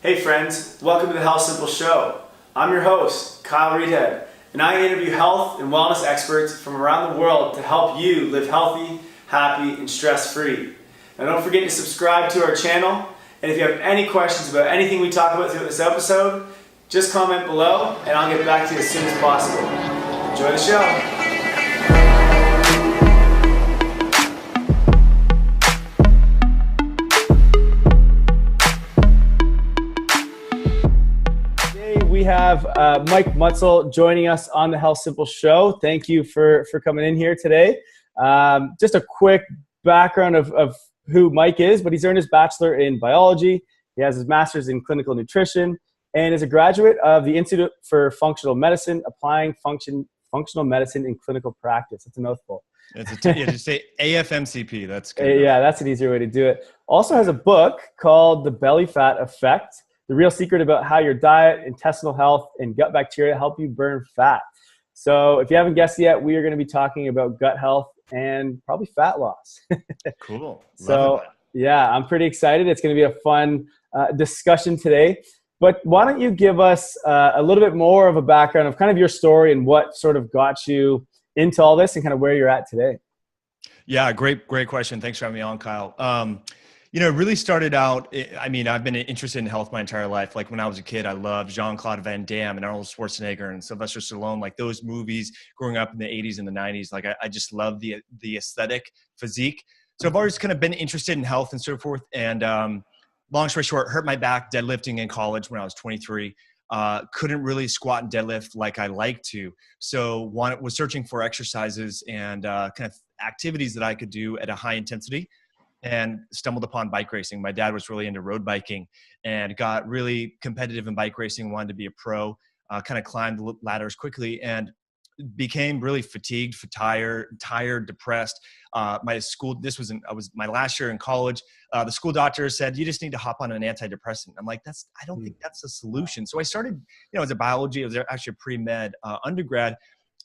Hey friends, welcome to the HealthSimple Show. I'm your host, Kyle Reedhead, and I interview health and wellness experts from around the world to help you live healthy, happy, and stress-free. Now don't forget to subscribe to our channel, and if you have any questions about anything we talk about throughout this episode, just comment below and I'll get back to you as soon as possible. Enjoy the show. We have Mike Mutzel joining us on the HealthSimple Show. Thank you for coming in here today. Just a quick background of who Mike is, but he's earned his bachelor in biology. He has his master's in clinical nutrition and is a graduate of the Institute for Functional Medicine, applying functional medicine in clinical practice. It's a mouthful. Just say AFMCP. That's good. Yeah, that's an easier way to do it. Also has a book called The Belly Fat Effect, the real secret about how your diet, intestinal health, and gut bacteria help you burn fat. So if you haven't guessed yet, we are going to be talking about gut health and probably fat loss. Cool. So yeah, I'm pretty excited. It's going to be a fun discussion today. But why don't you give us a little bit more of a background of kind of your story and what sort of got you into all this and kind of where you're at today? Yeah, great question. Thanks for having me on, Kyle. It really started out, I've been interested in health my entire life. Like when I was a kid, I loved Jean-Claude Van Damme and Arnold Schwarzenegger and Sylvester Stallone, like those movies growing up in the 80s and the 90s. Like I just love the aesthetic physique. So I've always kind of been interested in health and so forth. And long story short, hurt my back deadlifting in college when I was 23. Couldn't really squat and deadlift like I like to. So was searching for exercises and kind of activities that I could do at a high intensity, and stumbled upon bike racing. My dad was really into road biking and got really competitive in bike racing, wanted to be a pro, kind of climbed the ladders quickly and became really fatigued, tired, depressed. This was my last year in college. The school doctor said, you just need to hop on an antidepressant. I'm like, I don't think that's a solution. So I started, as a biology, I was actually a pre-med undergrad,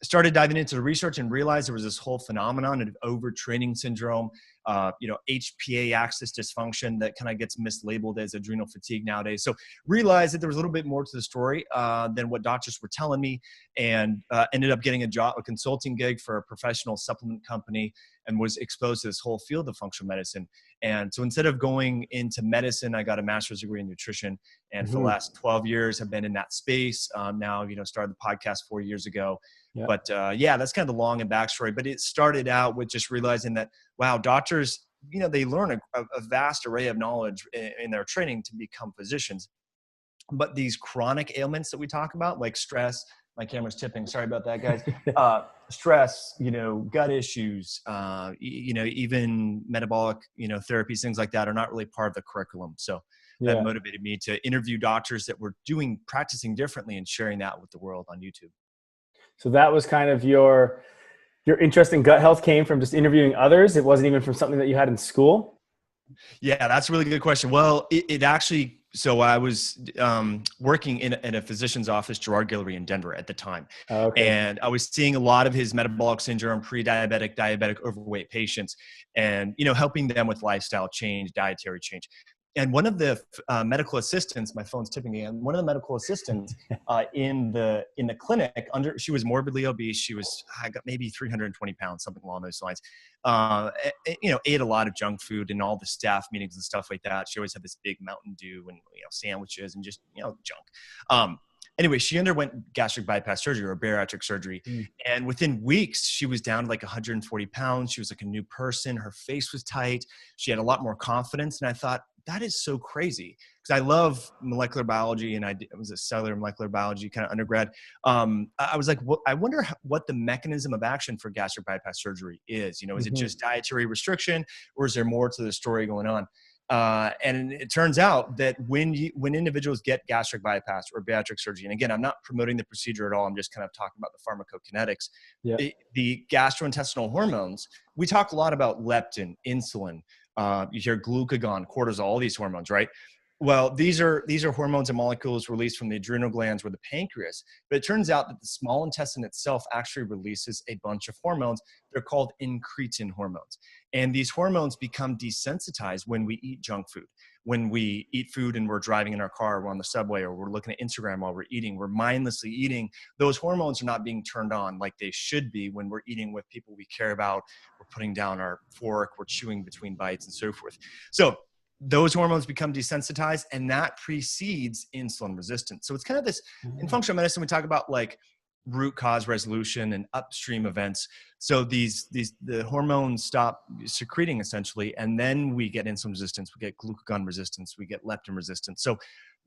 started diving into the research and realized there was this whole phenomenon of overtraining syndrome, HPA axis dysfunction that kind of gets mislabeled as adrenal fatigue nowadays. So realized that there was a little bit more to the story than what doctors were telling me, and ended up getting a consulting gig for a professional supplement company and was exposed to this whole field of functional medicine. And so instead of going into medicine, I got a master's degree in nutrition. And for the last 12 years, have been in that space. Now, started the podcast 4 years ago. Yeah. But that's kind of the long and backstory. But it started out with just realizing that, wow, doctors, they learn a vast array of knowledge in their training to become physicians. But these chronic ailments that we talk about, like stress, my camera's tipping, sorry about that, guys. Stress, gut issues, even metabolic, therapies, things like that are not really part of the curriculum. So that motivated me to interview doctors that were practicing differently and sharing that with the world on YouTube. So that was kind of your interest in gut health came from just interviewing others. It wasn't even from something that you had in school. Yeah, that's a really good question. Well, it actually, so I was working in a physician's office, Gerard Guillory in Denver at the time. Okay. And I was seeing a lot of his metabolic syndrome, pre-diabetic, diabetic, overweight patients, and, helping them with lifestyle change, dietary change. And one of the medical assistants, my phone's tipping again, one of the medical assistants in the clinic, she was morbidly obese. She was, I got maybe 320 pounds, something along those lines. Ate a lot of junk food and all the staff meetings and stuff like that. She always had this big Mountain Dew and, sandwiches and just, junk. Anyway, she underwent gastric bypass surgery or bariatric surgery. And within weeks, she was down to like 140 pounds. She was like a new person. Her face was tight. She had a lot more confidence. And I thought, that is so crazy, because I love molecular biology and I was a cellular molecular biology kind of undergrad. I was like, I wonder what the mechanism of action for gastric bypass surgery is. Is it just dietary restriction, or is there more to the story going on? And it turns out that when individuals get gastric bypass or bariatric surgery, and again, I'm not promoting the procedure at all, I'm just kind of talking about the pharmacokinetics, the gastrointestinal hormones, we talk a lot about leptin, insulin, you hear glucagon, cortisol, all these hormones, right? Well, these are hormones and molecules released from the adrenal glands or the pancreas. But it turns out that the small intestine itself actually releases a bunch of hormones. They're called incretin hormones. And these hormones become desensitized when we eat junk food. When we eat food and we're driving in our car, we're on the subway, or we're looking at Instagram while we're eating, we're mindlessly eating, those hormones are not being turned on like they should be when we're eating with people we care about. We're putting down our fork, we're chewing between bites and so forth. So those hormones become desensitized, and that precedes insulin resistance. So it's kind of this, in functional medicine, we talk about like root cause resolution and upstream events. So the hormones stop secreting essentially, and then we get insulin resistance, we get glucagon resistance, we get leptin resistance. So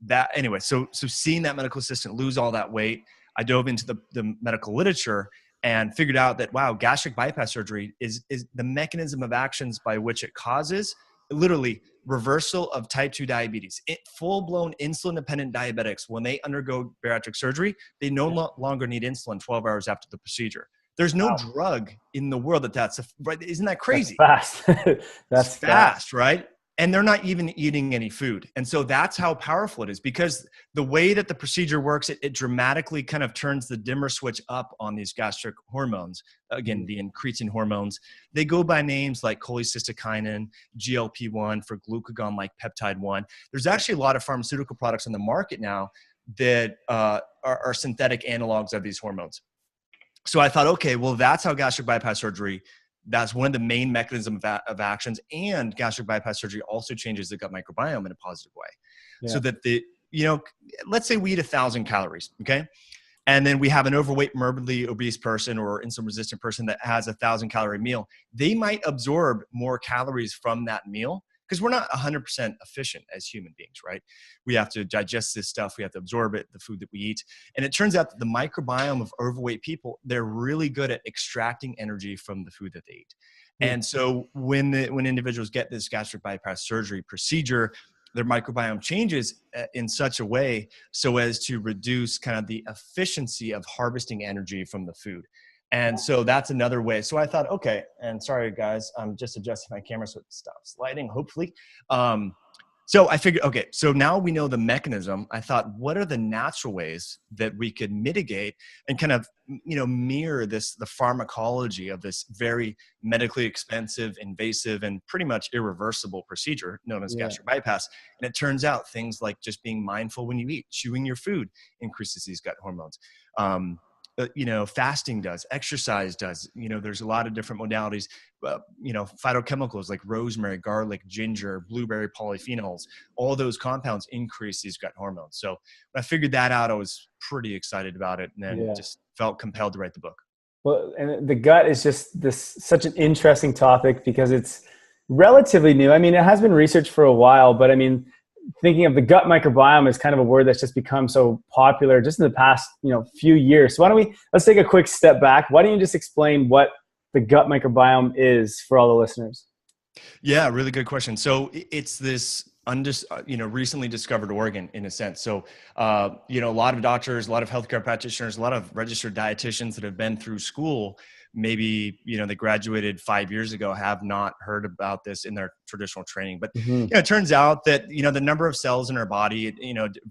that, anyway, so seeing that medical assistant lose all that weight, I dove into the medical literature and figured out that, wow, gastric bypass surgery is the mechanism of actions by which it causes literally reversal of type 2 diabetes. Full-blown insulin-dependent diabetics, when they undergo bariatric surgery, they no longer need insulin 12 hours after the procedure. There's no drug in the world right? Isn't that crazy? That's fast. That's fast, right? And they're not even eating any food. And so that's how powerful it is, because the way that the procedure works, it dramatically kind of turns the dimmer switch up on these gastric hormones. Again, the incretin hormones. They go by names like cholecystokinin, GLP-1 for glucagon, like peptide-1. There's actually a lot of pharmaceutical products on the market now that are synthetic analogs of these hormones. So I thought, okay, well, that's how gastric bypass surgery, that's one of the main mechanisms of actions. And gastric bypass surgery also changes the gut microbiome in a positive way. Yeah. So that let's say we eat 1,000 calories, okay? And then we have an overweight, morbidly obese person or insulin resistant person that has 1,000 calorie meal. They might absorb more calories from that meal, because we're not 100% efficient as human beings, right? We have to digest this stuff. We have to absorb it, the food that we eat. And it turns out that the microbiome of overweight people, they're really good at extracting energy from the food that they eat. And so when individuals get this gastric bypass surgery procedure, their microbiome changes in such a way so as to reduce kind of the efficiency of harvesting energy from the food. And so that's another way. So I thought, okay, and sorry guys, I'm just adjusting my camera so it stops sliding, hopefully. So I figured, okay, so now we know the mechanism. I thought, what are the natural ways that we could mitigate and kind of, mirror the pharmacology of this very medically expensive, invasive, and pretty much irreversible procedure known as gastric bypass. And it turns out things like just being mindful when you eat, chewing your food increases these gut hormones. Fasting does, exercise does, there's a lot of different modalities, phytochemicals like rosemary, garlic, ginger, blueberry polyphenols, all those compounds increase these gut hormones. So when I figured that out, I was pretty excited about it, and then just felt compelled to write the book. Well, and the gut is just such an interesting topic because it's relatively new. I mean, it has been researched for a while, but I mean, thinking of the gut microbiome is kind of a word that's just become so popular just in the past, few years. So let's take a quick step back. Why don't you just explain what the gut microbiome is for all the listeners? Yeah, really good question. So it's this recently discovered organ in a sense. So, a lot of doctors, a lot of healthcare practitioners, a lot of registered dietitians that have been through school, maybe, they graduated 5 years ago, have not heard about this in their traditional training. But, it turns out that, the number of cells in our body,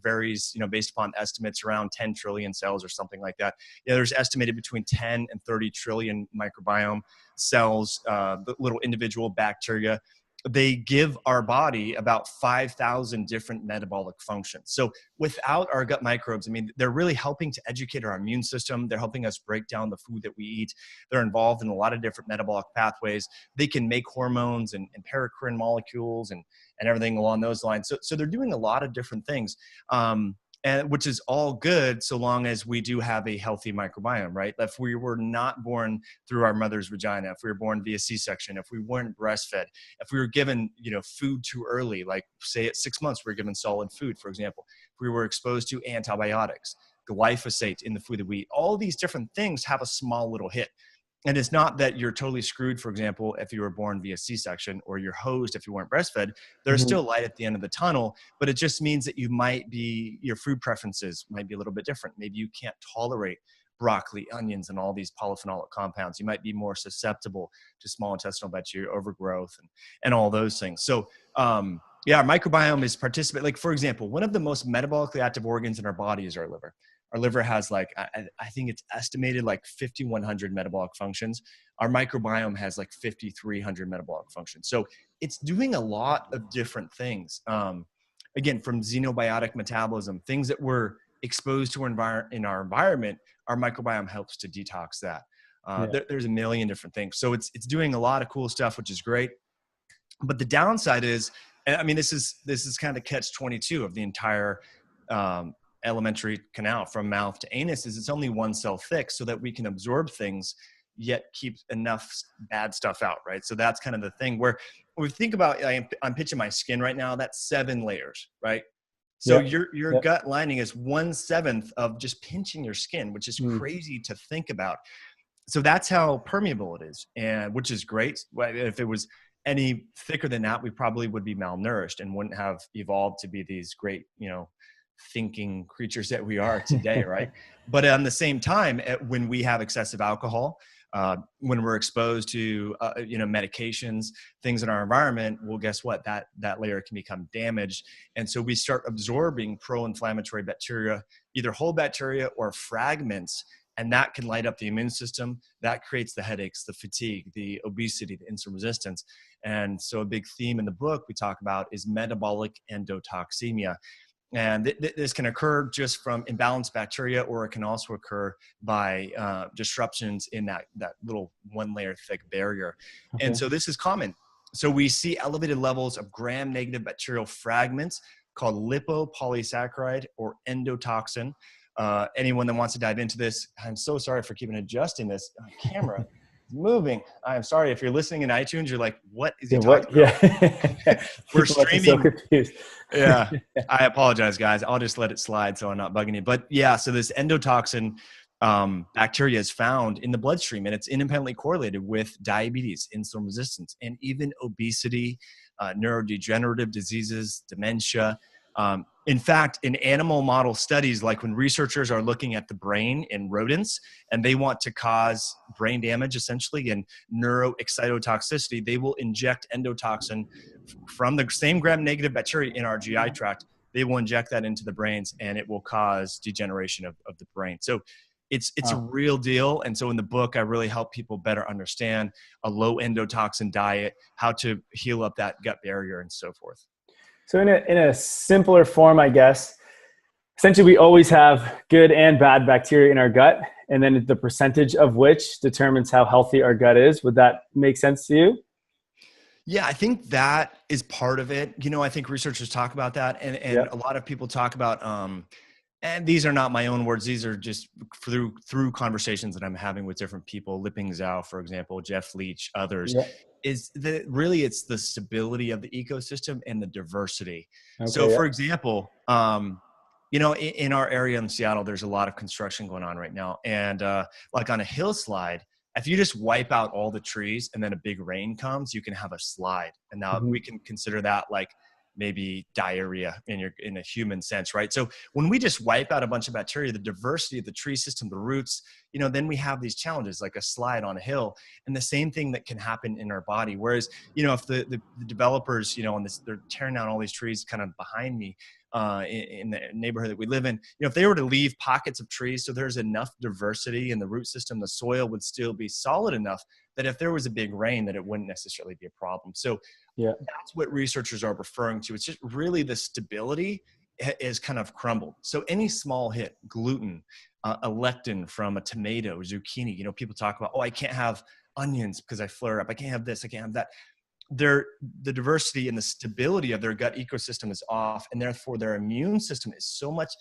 varies, based upon estimates around 10 trillion cells or something like that. There's estimated between 10 and 30 trillion microbiome cells, the little individual bacteria. They give our body about 5,000 different metabolic functions. So without our gut microbes, I mean, they're really helping to educate our immune system. They're helping us break down the food that we eat. They're involved in a lot of different metabolic pathways. They can make hormones and paracrine molecules and everything along those lines. So they're doing a lot of different things. And which is all good so long as we do have a healthy microbiome, right? If we were not born through our mother's vagina, if we were born via C-section, if we weren't breastfed, if we were given, food too early, like say at 6 months, we were given solid food, for example, if we were exposed to antibiotics, glyphosate in the food that we eat, all these different things have a small little hit. And it's not that you're totally screwed, for example, if you were born via C-section, or you're hosed if you weren't breastfed. There's still light at the end of the tunnel, but it just means that your food preferences might be a little bit different. Maybe you can't tolerate broccoli, onions, and all these polyphenolic compounds. You might be more susceptible to small intestinal bacteria overgrowth and all those things. So Yeah, our microbiome is participate. Like, for example, one of the most metabolically active organs in our body is our liver. Our liver has like, I think it's estimated like 5,100 metabolic functions. Our microbiome has like 5,300 metabolic functions. So it's doing a lot of different things. Again, from xenobiotic metabolism, things that we're exposed to in our environment, our microbiome helps to detox that. There's a million different things. So it's doing a lot of cool stuff, which is great. But the downside is, I mean, this is kind of catch 22 of the entire alimentary canal from mouth to anus, is it's only one cell thick so that we can absorb things yet keep enough bad stuff out, right? So that's kind of the thing where when we think about, I'm pitching my skin right now, that's 7 layers, right? So your gut lining is 1/7 of just pinching your skin, which is crazy to think about. So that's how permeable it is, and which is great. If it was any thicker than that, we probably would be malnourished and wouldn't have evolved to be these great, thinking creatures that we are today, right? But at the same time, when we have excessive alcohol, when we're exposed to medications, things in our environment, well, guess what? That layer can become damaged, and so we start absorbing pro-inflammatory bacteria, either whole bacteria or fragments, and that can light up the immune system. That creates the headaches, the fatigue, the obesity, the insulin resistance. And so a big theme in the book we talk about is metabolic endotoxemia. And this can occur just from imbalanced bacteria, or it can also occur by disruptions in that little 1-layer thick barrier. Okay. And so this is common. So we see elevated levels of gram-negative bacterial fragments called lipopolysaccharide or endotoxin. Anyone that wants to dive into this, I'm so sorry for keeping adjusting this camera. Moving. I'm sorry if you're listening in iTunes. You're like, "What is he talking about?" Yeah. We're streaming. So yeah, I apologize, guys. I'll just let it slide so I'm not bugging you. But yeah, so this endotoxin bacteria is found in the bloodstream, and it's independently correlated with diabetes, insulin resistance, and even obesity, neurodegenerative diseases, dementia. In fact, in animal model studies, like when researchers are looking at the brain in rodents and they want to cause brain damage, essentially, and neuroexcitotoxicity, they will inject endotoxin from the same gram-negative bacteria in our GI tract. They will inject that into the brains, and it will cause degeneration of the brain. So it's a real deal. And so in the book, I really help people better understand a low endotoxin diet, how to heal up that gut barrier, and so forth. So in a simpler form, I guess, essentially we always have good and bad bacteria in our gut, and then the percentage of which determines how healthy our gut is. Would that make sense to you? Yeah, I think that is part of it. I think researchers talk about that, and a lot of people talk about, and these are not my own words. These are just through conversations that I'm having with different people, Lipping Zhao, for example, Jeff Leach, others. Yeah. Is that really it's the stability of the ecosystem and the diversity. Okay, so for example, in our area in Seattle, there's a lot of construction going on right now. And like on a hillside, if you just wipe out all the trees and then a big rain comes, you can have a slide. And now we can consider that like maybe diarrhea in a human sense, right? So when we just wipe out a bunch of bacteria, the diversity of the tree system, the roots, then we have these challenges like a slide on a hill, and the same thing that can happen in our body. Whereas, if the developers, on this, they're tearing down all these trees kind of behind me in the neighborhood that we live in, if they were to leave pockets of trees so there's enough diversity in the root system, the soil would still be solid enough that if there was a big rain, that it wouldn't necessarily be a problem. So that's what researchers are referring to. It's just really the stability is kind of crumbled. So any small hit, gluten, a lectin from a tomato, zucchini, people talk about, I can't have onions because I flare up. I can't have this, I can't have that. The diversity and the stability of their gut ecosystem is off, and therefore their immune system is so much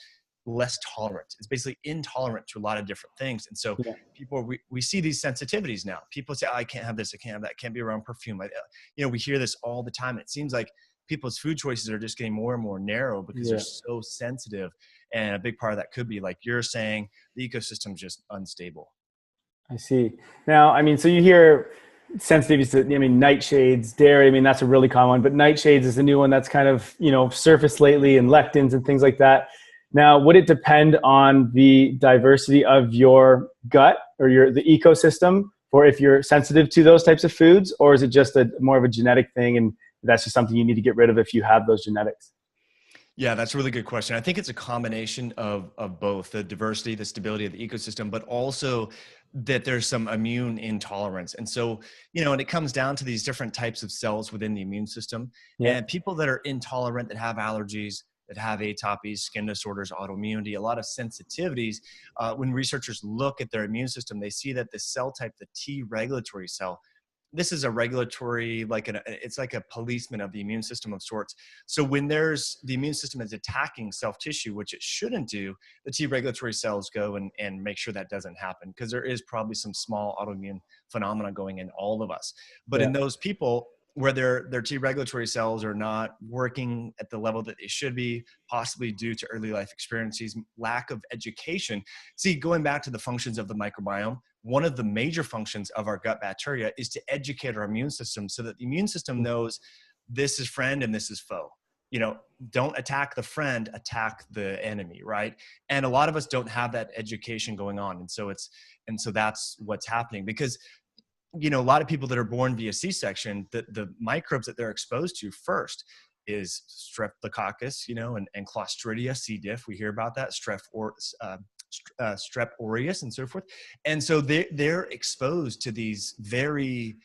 less tolerant. It's basically intolerant to a lot of different things. And so people, we see these sensitivities now. People say, I can't have this, I can't have that, I can't be around perfume. We hear this all the time. And it seems like people's food choices are just getting more and more narrow because they're so sensitive. And a big part of that could be, like you're saying, the ecosystem is just unstable. I see. Now, so you hear sensitivities to, nightshades, dairy, that's a really common one, but nightshades is a new one that's kind of, surfaced lately, and lectins and things like that. Now, would it depend on the diversity of your gut or the ecosystem for if you're sensitive to those types of foods, or is it just more of a genetic thing, and that's just something you need to get rid of if you have those genetics? Yeah, that's a really good question. I think it's a combination of both the diversity, the stability of the ecosystem, but also that there's some immune intolerance. And so, and it comes down to these different types of cells within the immune system. Yeah. And people that are intolerant, that have allergies, that have atopies, skin disorders, autoimmunity, a lot of sensitivities, when researchers look at their immune system, they see that the cell type, the T regulatory cell, this is a regulatory, it's like a policeman of the immune system of sorts. So when the immune system is attacking self-tissue, which it shouldn't do, the T regulatory cells go and make sure that doesn't happen, because there is probably some small autoimmune phenomena going in all of us. But in those people where their T regulatory cells are not working at the level that they should be, possibly due to early life experiences, lack of education. See, going back to the functions of the microbiome, one of the major functions of our gut bacteria is to educate our immune system so that the immune system knows this is friend and this is foe. Don't attack the friend, attack the enemy, right? And a lot of us don't have that education going on. And so that's what's happening, because a lot of people that are born via C-section, the microbes that they're exposed to first is Streptococcus, and Clostridia, C. diff. We hear about that, Strep aureus and so forth. And so they're exposed to these very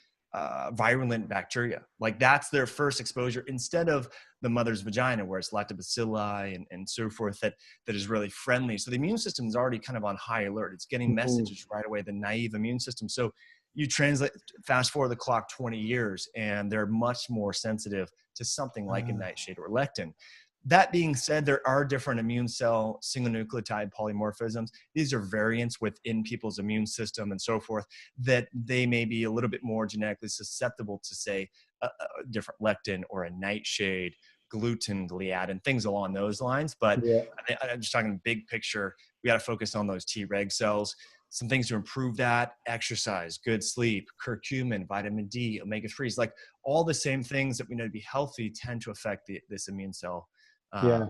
virulent bacteria. Like that's their first exposure, instead of the mother's vagina, where it's lactobacilli and so forth that is really friendly. So the immune system is already kind of on high alert. It's getting messages right away, the naive immune system. So you fast forward the clock 20 years, and they're much more sensitive to something like a nightshade or lectin. That being said, there are different immune cell single nucleotide polymorphisms. These are variants within people's immune system and so forth, that they may be a little bit more genetically susceptible to, say, a different lectin or a nightshade, gluten, gliadin, things along those lines. But I'm just talking big picture. We got to focus on those Treg cells. Some things to improve that: exercise, good sleep, curcumin, vitamin D, omega-3s, like all the same things that we know to be healthy tend to affect this immune cell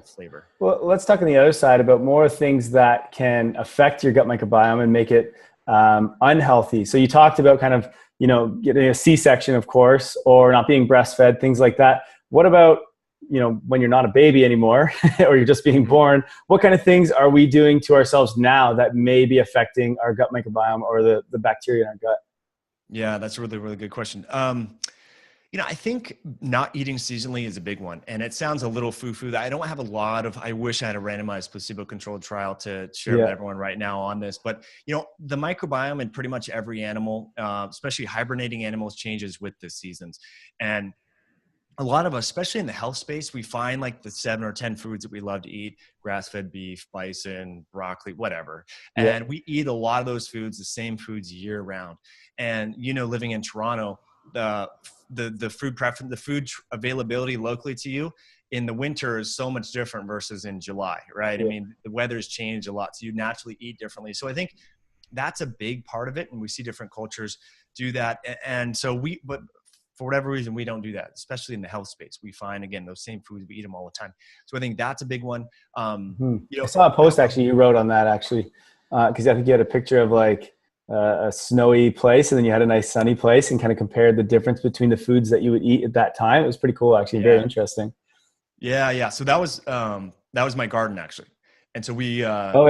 flavor. Well, let's talk on the other side about more things that can affect your gut microbiome and make it unhealthy. So you talked about kind of, getting a C-section, of course, or not being breastfed, things like that. What about, when you're not a baby anymore or you're just being born? What kind of things are we doing to ourselves now that may be affecting our gut microbiome or the bacteria in our gut? Yeah, that's a really, really good question. I think not eating seasonally is a big one. And it sounds a little foo-foo. I don't have I wish I had a randomized placebo-controlled trial to share with everyone right now on this. But, the microbiome in pretty much every animal, especially hibernating animals, changes with the seasons. And a lot of us, especially in the health space, we find like the 7 or 10 foods that we love to eat: grass-fed beef, bison, broccoli, whatever. And we eat a lot of those foods, the same foods, year round. And, living in Toronto, the food preference, the food availability locally to you in the winter is so much different versus in July, right? I mean, the weather's changed a lot, so you naturally eat differently. So I think that's a big part of it, and we see different cultures do that. And so but for whatever reason, we don't do that, especially in the health space. We find, again, those same foods, we eat them all the time. So I think that's a big one. I saw a post actually you wrote on that, actually, because I think you had a picture of like a snowy place, and then you had a nice sunny place, and kind of compared the difference between the foods that you would eat at that time. It was pretty cool, actually. Very interesting. Yeah. So that was my garden, actually. And so we so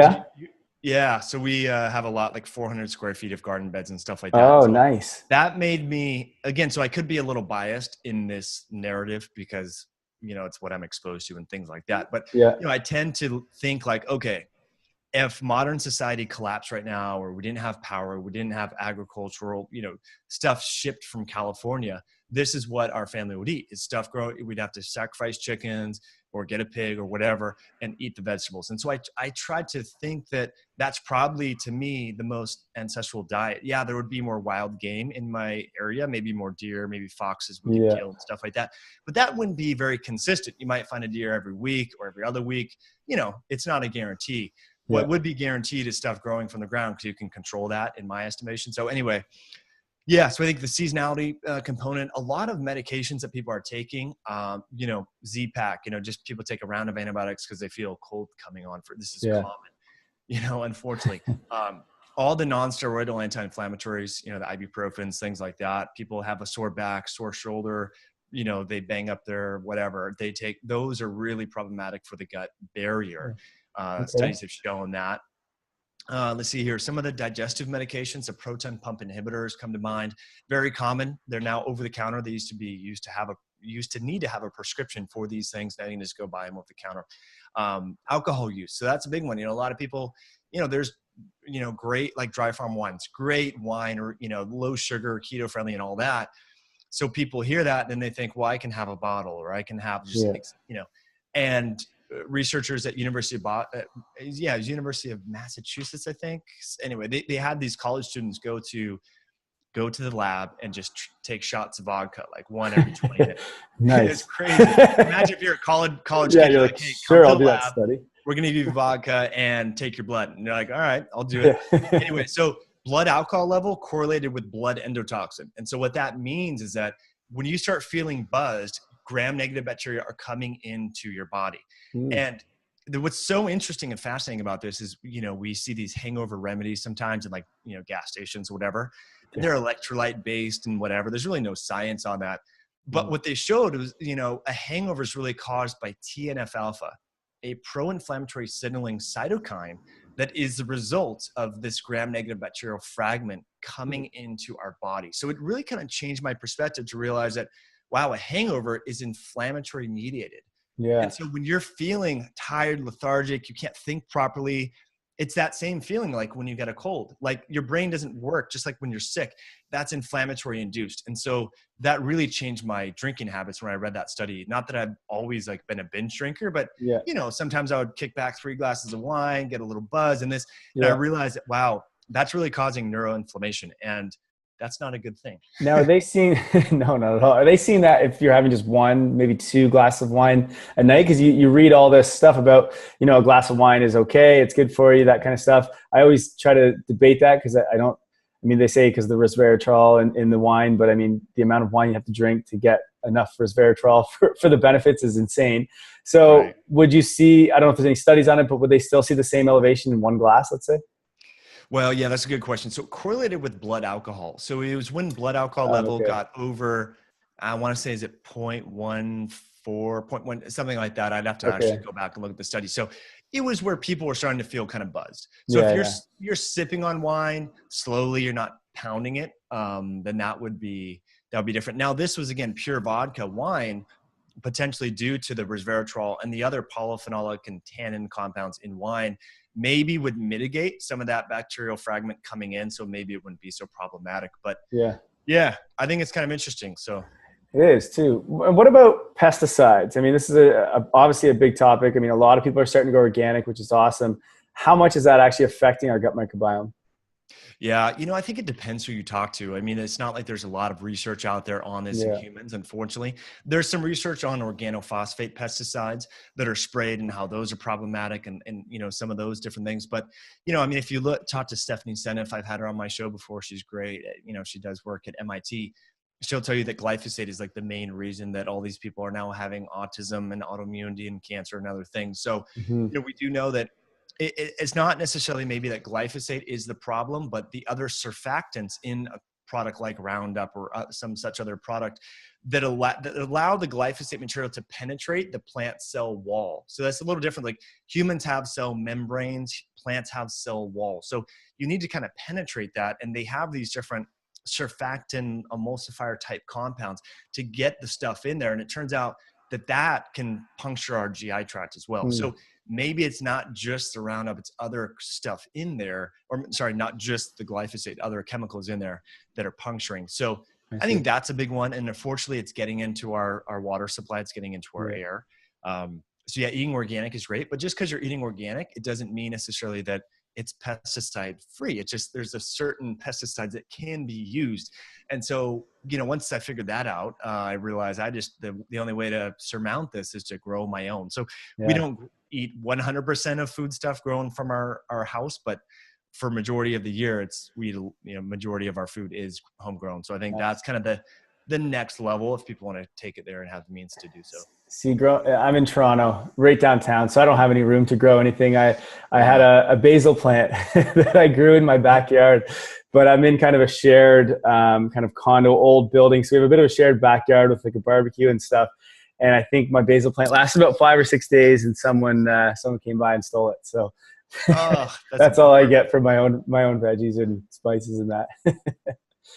we have a lot, like 400 square feet of garden beds and stuff like that. Oh, so nice. That made me, again, so I could be a little biased in this narrative because it's what I'm exposed to and things like that. But I tend to think like, okay, if modern society collapsed right now, or we didn't have power, we didn't have agricultural, stuff shipped from California, this is what our family would eat. Is stuff grown. We'd have to sacrifice chickens or get a pig or whatever and eat the vegetables. And so I tried to think that that's probably, to me, the most ancestral diet. Yeah, there would be more wild game in my area, maybe more deer, maybe foxes we could kill and stuff like that. But that wouldn't be very consistent. You might find a deer every week or every other week. It's not a guarantee. What would be guaranteed is stuff growing from the ground, because you can control that, in my estimation. So anyway, so I think the seasonality component, a lot of medications that people are taking, Z-Pak, just people take a round of antibiotics because they feel cold coming on. This is common, unfortunately. All the non-steroidal anti-inflammatories, the ibuprofens, things like that. People have a sore back, sore shoulder, they bang up their whatever they take, those are really problematic for the gut barrier. Okay. Studies have shown that. Let's see here. Some of the digestive medications, the proton pump inhibitors come to mind. Very common. They're now over the counter. They used to need to have a prescription for these things. Now you can just go buy them over the counter. Alcohol use. So that's a big one. A lot of people, there's, great like dry farm wines, great wine, or, low sugar, keto friendly and all that. So people hear that and then they think, well, I can have a bottle, or I can have just, and researchers at University of Massachusetts, I think. Anyway, they had these college students go to the lab and just take shots of vodka, like one every 20 minutes. Nice. It's crazy. Imagine if you're a college yeah, kid, you're like, hey, sure, I'll do that study. We're going to give you vodka and take your blood. And you're like, all right, I'll do it. Anyway, so blood alcohol level correlated with blood endotoxin. And so what that means is that when you start feeling buzzed, gram-negative bacteria are coming into your body. And what's so interesting and fascinating about this is, we see these hangover remedies sometimes in gas stations or whatever. And they're electrolyte based and whatever. There's really no science on that. But what they showed was, a hangover is really caused by TNF alpha, a pro-inflammatory signaling cytokine that is the result of this gram-negative bacterial fragment coming into our body. So it really kind of changed my perspective to realize that, wow, a hangover is inflammatory mediated. Yeah. And so when you're feeling tired, lethargic, you can't think properly, it's that same feeling like when you get a cold, like your brain doesn't work, just like when you're sick. That's inflammatory induced. And so that really changed my drinking habits when I read that study. Not that I've always been a binge drinker, but sometimes I would kick back 3 glasses of wine, get a little buzz and this, and I realized that, wow, that's really causing neuroinflammation. And that's not a good thing. Now, are they seeing, no, not at all. Are they seeing that if you're having just 1, maybe 2 glasses of wine a night? Because you read all this stuff about, a glass of wine is okay, it's good for you, that kind of stuff. I always try to debate that because they say because the resveratrol in the wine, but the amount of wine you have to drink to get enough resveratrol for the benefits is insane. So would you see, I don't know if there's any studies on it, but would they still see the same elevation in 1 glass, let's say? Well, yeah, that's a good question. So correlated with blood alcohol. So it was when blood alcohol level got over, I want to say, is it 0.14, 0.1, something like that. I'd have to actually go back and look at the study. So it was where people were starting to feel kind of buzzed. So if you're sipping on wine slowly, you're not pounding it, then that would be different. Now, this was, again, pure vodka wine, potentially due to the resveratrol and the other polyphenolic and tannin compounds in wine, maybe would mitigate some of that bacterial fragment coming in. So maybe it wouldn't be so problematic, but yeah, I think it's kind of interesting. So it is too. What about pesticides? This is obviously a big topic. A lot of people are starting to go organic, which is awesome. How much is that actually affecting our gut microbiome? Yeah, I think it depends who you talk to. It's not like there's a lot of research out there on this in humans, unfortunately. There's some research on organophosphate pesticides that are sprayed and how those are problematic and some of those different things. But, if you talk to Stephanie Seneff, I've had her on my show before. She's great. She does work at MIT. She'll tell you that glyphosate is the main reason that all these people are now having autism and autoimmunity and cancer and other things. So, we do know that it's not necessarily maybe that glyphosate is the problem, but the other surfactants in a product like Roundup or some such other product that allow the glyphosate material to penetrate the plant cell wall. So that's a little different. Like humans have cell membranes, plants have cell walls. So you need to kind of penetrate that. And they have these different surfactant emulsifier type compounds to get the stuff in there. And it turns out that can puncture our GI tract as well. So maybe it's not just the Roundup, it's other stuff in there, or sorry, not just the glyphosate, other chemicals in there that are puncturing. So I think that's a big one. And unfortunately, it's getting into our water supply. It's getting into our air. So yeah, eating organic is great, but just because you're eating organic, it doesn't mean necessarily that it's pesticide free. It's just, there's a certain pesticides that can be used. And so, once I figured that out, I realized the only way to surmount this is to grow my own. So we don't eat 100% of food stuff grown from our house, but for majority of the year, majority of our food is homegrown. So I think that's kind of the next level if people want to take it there and have the means to do so. See, I'm in Toronto, right downtown, so I don't have any room to grow anything. I had a basil plant that I grew in my backyard but I'm in kind of a shared kind of condo, old building. So we have a bit of a shared backyard with like a barbecue and stuff. And I think my basil plant lasted about 5 or 6 days, and someone came by and stole it. So Oh, that's all I get from my own veggies and spices and that.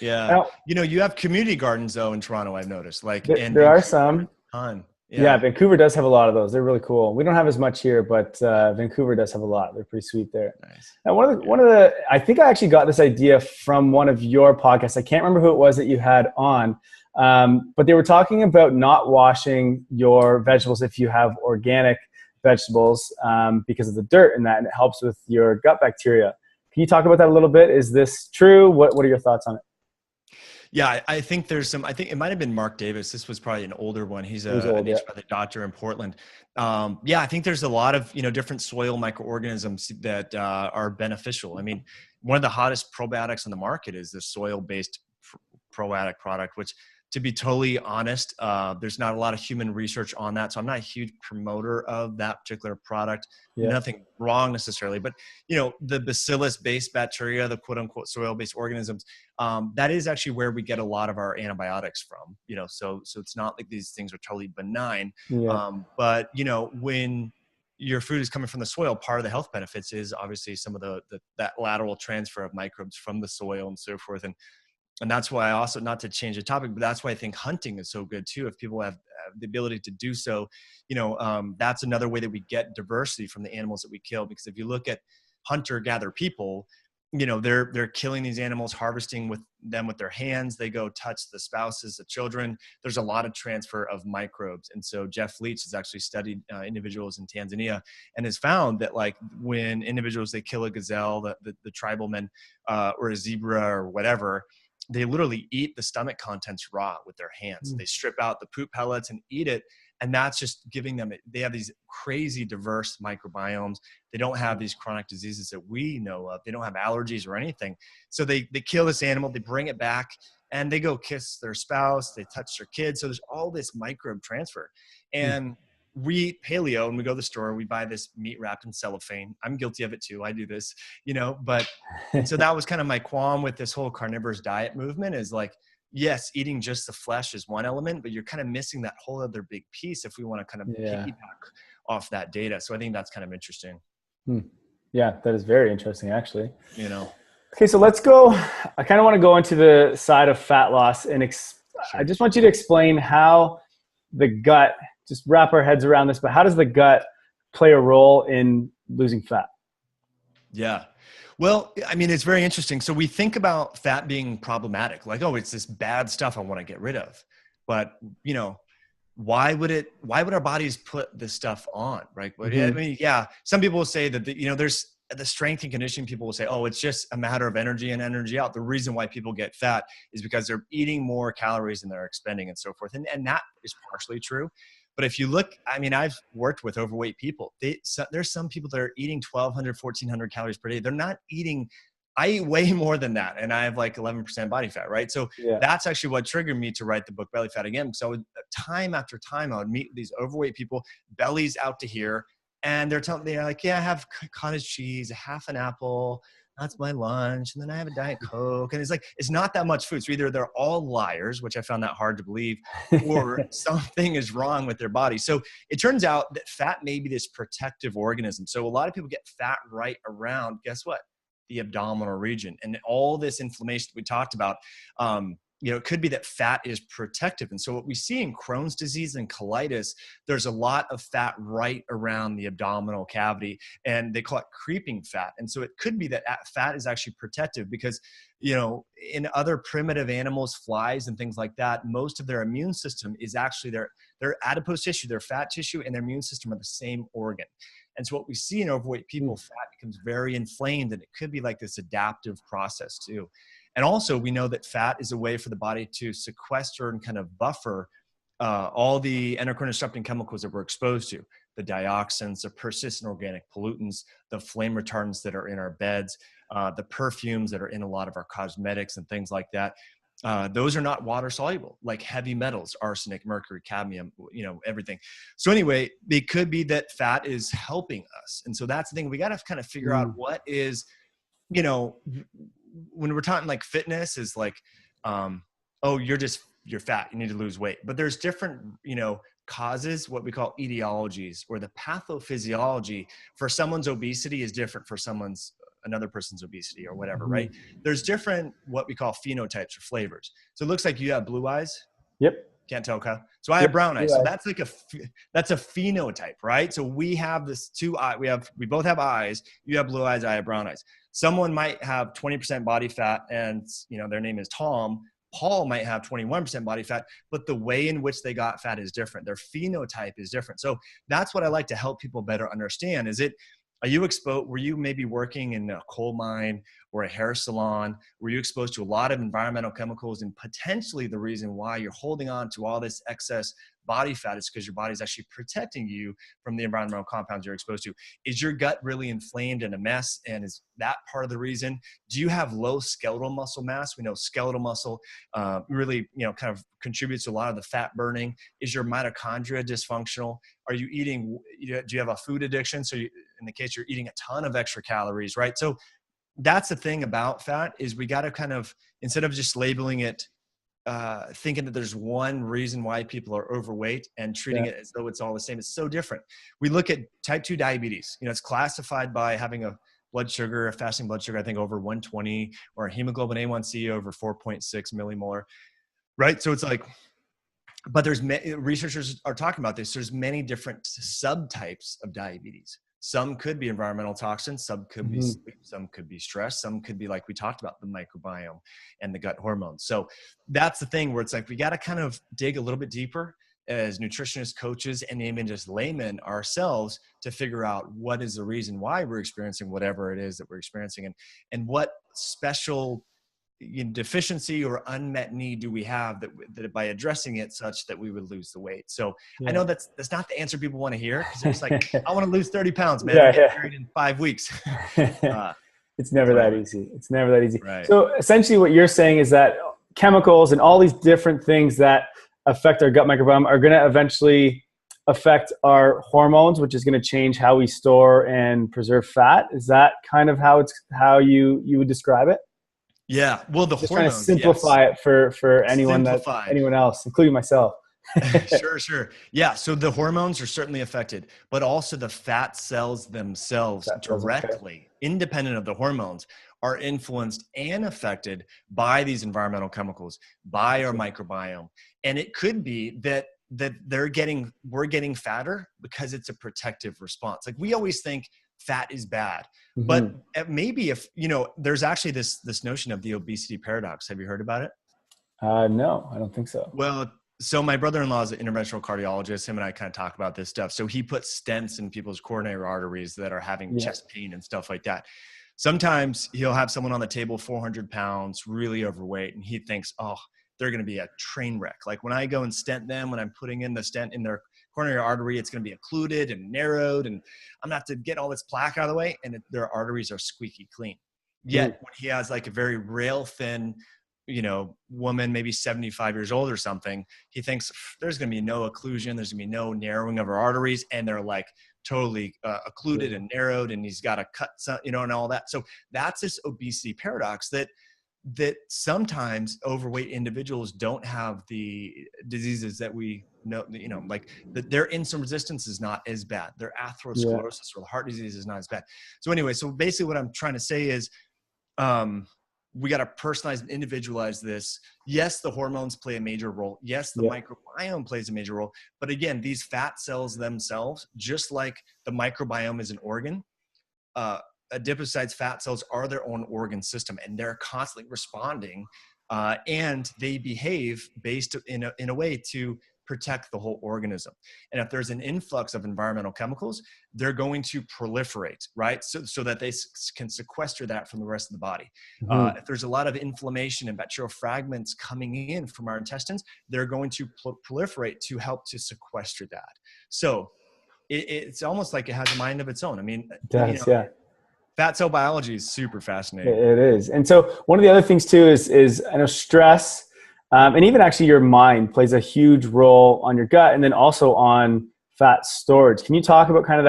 Yeah. Now, You have community gardens though in Toronto, I've noticed. Like, and there are Vancouver, some. a ton. Yeah, Vancouver does have a lot of those. They're really cool. We don't have as much here, but Vancouver does have a lot. They're pretty sweet there. Nice. Now, one of the I think I actually got this idea from one of your podcasts. I can't remember who it was that you had on, but they were talking about not washing your vegetables if you have organic vegetables because of the dirt in that, and it helps with your gut bacteria. Can you talk about that a little bit? Is this true? What are your thoughts on it? Yeah, I think there's some, I think it might've been Mark Davis. This was probably an older one. He's a naturopathic doctor in Portland. Yeah, I think there's a lot of, different soil microorganisms that are beneficial. I mean, one of the hottest probiotics on the market is the soil-based probiotic product, which, to be totally honest, there's not a lot of human research on that. So I'm not a huge promoter of that particular product. Yeah. Nothing wrong necessarily, but the bacillus-based bacteria, the quote unquote soil-based organisms, that is actually where we get a lot of our antibiotics from, so it's not like these things are totally benign. Yeah. But when your food is coming from the soil, part of the health benefits is obviously some of that lateral transfer of microbes from the soil and so forth. And that's why I also, not to change the topic, but that's why I think hunting is so good too. If people have the ability to do so, that's another way that we get diversity from the animals that we kill. Because if you look at hunter-gatherer people, they're killing these animals, harvesting them with their hands. They go touch the spouses, the children. There's a lot of transfer of microbes. And so Jeff Leach has actually studied individuals in Tanzania and has found that, like, when individuals, they kill a gazelle, the tribal men, or a zebra or whatever, they literally eat the stomach contents raw with their hands. They strip out the poop pellets and eat it. And that's just giving them, they have these crazy diverse microbiomes. They don't have these chronic diseases that we know of. They don't have allergies or anything. So they kill this animal, they bring it back, and they go kiss their spouse, they touch their kids. So there's all this microbe transfer. And we eat paleo, and we go to the store, we buy this meat wrapped in cellophane. I'm guilty of it too. I do this, but so that was kind of my qualm with this whole carnivorous diet movement, is like, yes, eating just the flesh is one element, but you're kind of missing that whole other big piece if we want to kind of piggyback off that data. So I think that's kind of interesting. Yeah, that is very interesting, actually. Okay, so let's go. I kind of want to go into the side of fat loss, and I just want you to explain how the gut, just wrap our heads around this, but how does the gut play a role in losing fat? Yeah. Well, I mean, it's very interesting. So we think about fat being problematic, like, oh, it's this bad stuff I want to get rid of. But, why would our bodies put this stuff on, right? I mean, yeah, some people will say that, there's the strength and conditioning people will say, oh, it's just a matter of energy in, energy out. The reason why people get fat is because they're eating more calories than they're expending and so forth. And that is partially true. But if you look, I mean, I've worked with overweight people. There's some people that are eating 1,200, 1,400 calories per day. They're not eating, I eat way more than that. And I have like 11% body fat, right? So that's actually what triggered me to write the book, Belly Fat Again. So time after time, I would meet these overweight people, bellies out to here. And they're like, yeah, I have cottage cheese, half an apple. That's my lunch. And then I have a Diet Coke. And it's like, it's not that much food. So either they're all liars, which I found that hard to believe, or something is wrong with their body. So it turns out that fat may be this protective organism. So a lot of people get fat right around, guess what? The abdominal region. And all this inflammation that we talked about, it could be that fat is protective. And so what we see in Crohn's disease and colitis, there's a lot of fat right around the abdominal cavity, and they call it creeping fat. And so it could be that fat is actually protective because, in other primitive animals, flies and things like that, most of their immune system is actually their adipose tissue, their fat tissue, and their immune system are the same organ. And so what we see in overweight people, fat becomes very inflamed, and it could be like this adaptive process too. And also we know that fat is a way for the body to sequester and kind of buffer all the endocrine disrupting chemicals that we're exposed to, the dioxins, the persistent organic pollutants, the flame retardants that are in our beds, the perfumes that are in a lot of our cosmetics and things like that. Those are not water soluble, like heavy metals, arsenic, mercury, cadmium, everything. So anyway, it could be that fat is helping us. And so that's the thing. We got to kind of figure out what is, when we're talking like fitness is like, oh, you're fat, you need to lose weight. But there's different, causes, what we call etiologies, or the pathophysiology for someone's obesity is different for another person's obesity or whatever, right? There's different, what we call phenotypes or flavors. So it looks like you have blue eyes. Yep. Can't tell, okay? So I have brown eyes. So that's like that's a phenotype, right? So we have this we both have eyes. You have blue eyes, I have brown eyes. Someone might have 20% body fat and, their name is Tom. Paul might have 21% body fat, but the way in which they got fat is different. Their phenotype is different. So that's what I like to help people better understand. Were you maybe working in a coal mine or a hair salon? Were you exposed to a lot of environmental chemicals, and potentially the reason why you're holding on to all this excess body fat is because your body's actually protecting you from the environmental compounds you're exposed to? Is your gut really inflamed and a mess? And is that part of the reason? Do you have low skeletal muscle mass? We know skeletal muscle really, kind of contributes to a lot of the fat burning. Is your mitochondria dysfunctional? Are you eating, do you have a food addiction? So in the case you're eating a ton of extra calories, right? So that's the thing about fat is we got to kind of, instead of just labeling it, thinking that there's one reason why people are overweight and treating it as though it's all the same. It's so different. We look at type 2 diabetes. It's classified by having a fasting blood sugar, I think over 120, or a hemoglobin A1C over 4.6 millimolar, right? So it's like, but researchers are talking about this. There's many different subtypes of diabetes. Some could be environmental toxins, some could be sleep, some could be stress, some could be, like we talked about, the microbiome and the gut hormones. So that's the thing where it's like we got to kind of dig a little bit deeper as nutritionists, coaches, and even just laymen ourselves to figure out what is the reason why we're experiencing whatever it is that we're experiencing, and what special deficiency or unmet need do we have that by addressing it such that we would lose the weight. So I know that's not the answer people want to hear, because it's like, I want to lose 30 pounds, man. Get married in 5 weeks. It's never that easy. It's never that easy. Right. So essentially what you're saying is that chemicals and all these different things that affect our gut microbiome are going to eventually affect our hormones, which is going to change how we store and preserve fat. Is that kind of how you would describe it? Yeah. Well, the just hormones, trying to simplify it for anyone else, including myself. Sure. Yeah. So the hormones are certainly affected, but also the fat cells themselves directly, independent of the hormones, are influenced and affected by these environmental chemicals, by our microbiome. And it could be that we're getting fatter because it's a protective response. Like, we always think fat is bad, but maybe if, there's actually this notion of the obesity paradox. Have you heard about it? No, I don't think so. Well, so my brother-in-law is an interventional cardiologist. Him and I kind of talk about this stuff. So he puts stents in people's coronary arteries that are having chest pain and stuff like that. Sometimes he'll have someone on the table, 400 pounds, really overweight, and he thinks, oh, they're going to be a train wreck. Like, when I go and stent them, when I'm putting in the stent in their coronary artery, it's going to be occluded and narrowed, and I'm going to have to get all this plaque out of the way, and their arteries are squeaky clean. Yet when he has like a very rail thin, woman, maybe 75 years old or something, he thinks there's going to be no occlusion, there's going to be no narrowing of her arteries, and they're like totally occluded and narrowed, and he's got to cut some, and all that. So that's this obesity paradox that sometimes overweight individuals don't have the diseases that we know, like their insulin resistance is not as bad. Their atherosclerosis or the heart disease is not as bad. So anyway, so basically what I'm trying to say is, we got to personalize and individualize this. Yes, the hormones play a major role. Yes, the microbiome plays a major role. But again, these fat cells themselves, just like the microbiome is an organ, adipocytes, fat cells are their own organ system, and they're constantly responding, and they behave based in a way to protect the whole organism. And if there's an influx of environmental chemicals, they're going to proliferate, right? So that they can sequester that from the rest of the body. If there's a lot of inflammation and bacterial fragments coming in from our intestines, they're going to proliferate to help to sequester that. So it's almost like it has a mind of its own. I mean, it does, fat cell biology is super fascinating. It is. And so one of the other things too is I know stress, and even actually your mind plays a huge role on your gut, and then also on fat storage. Can you talk about kind of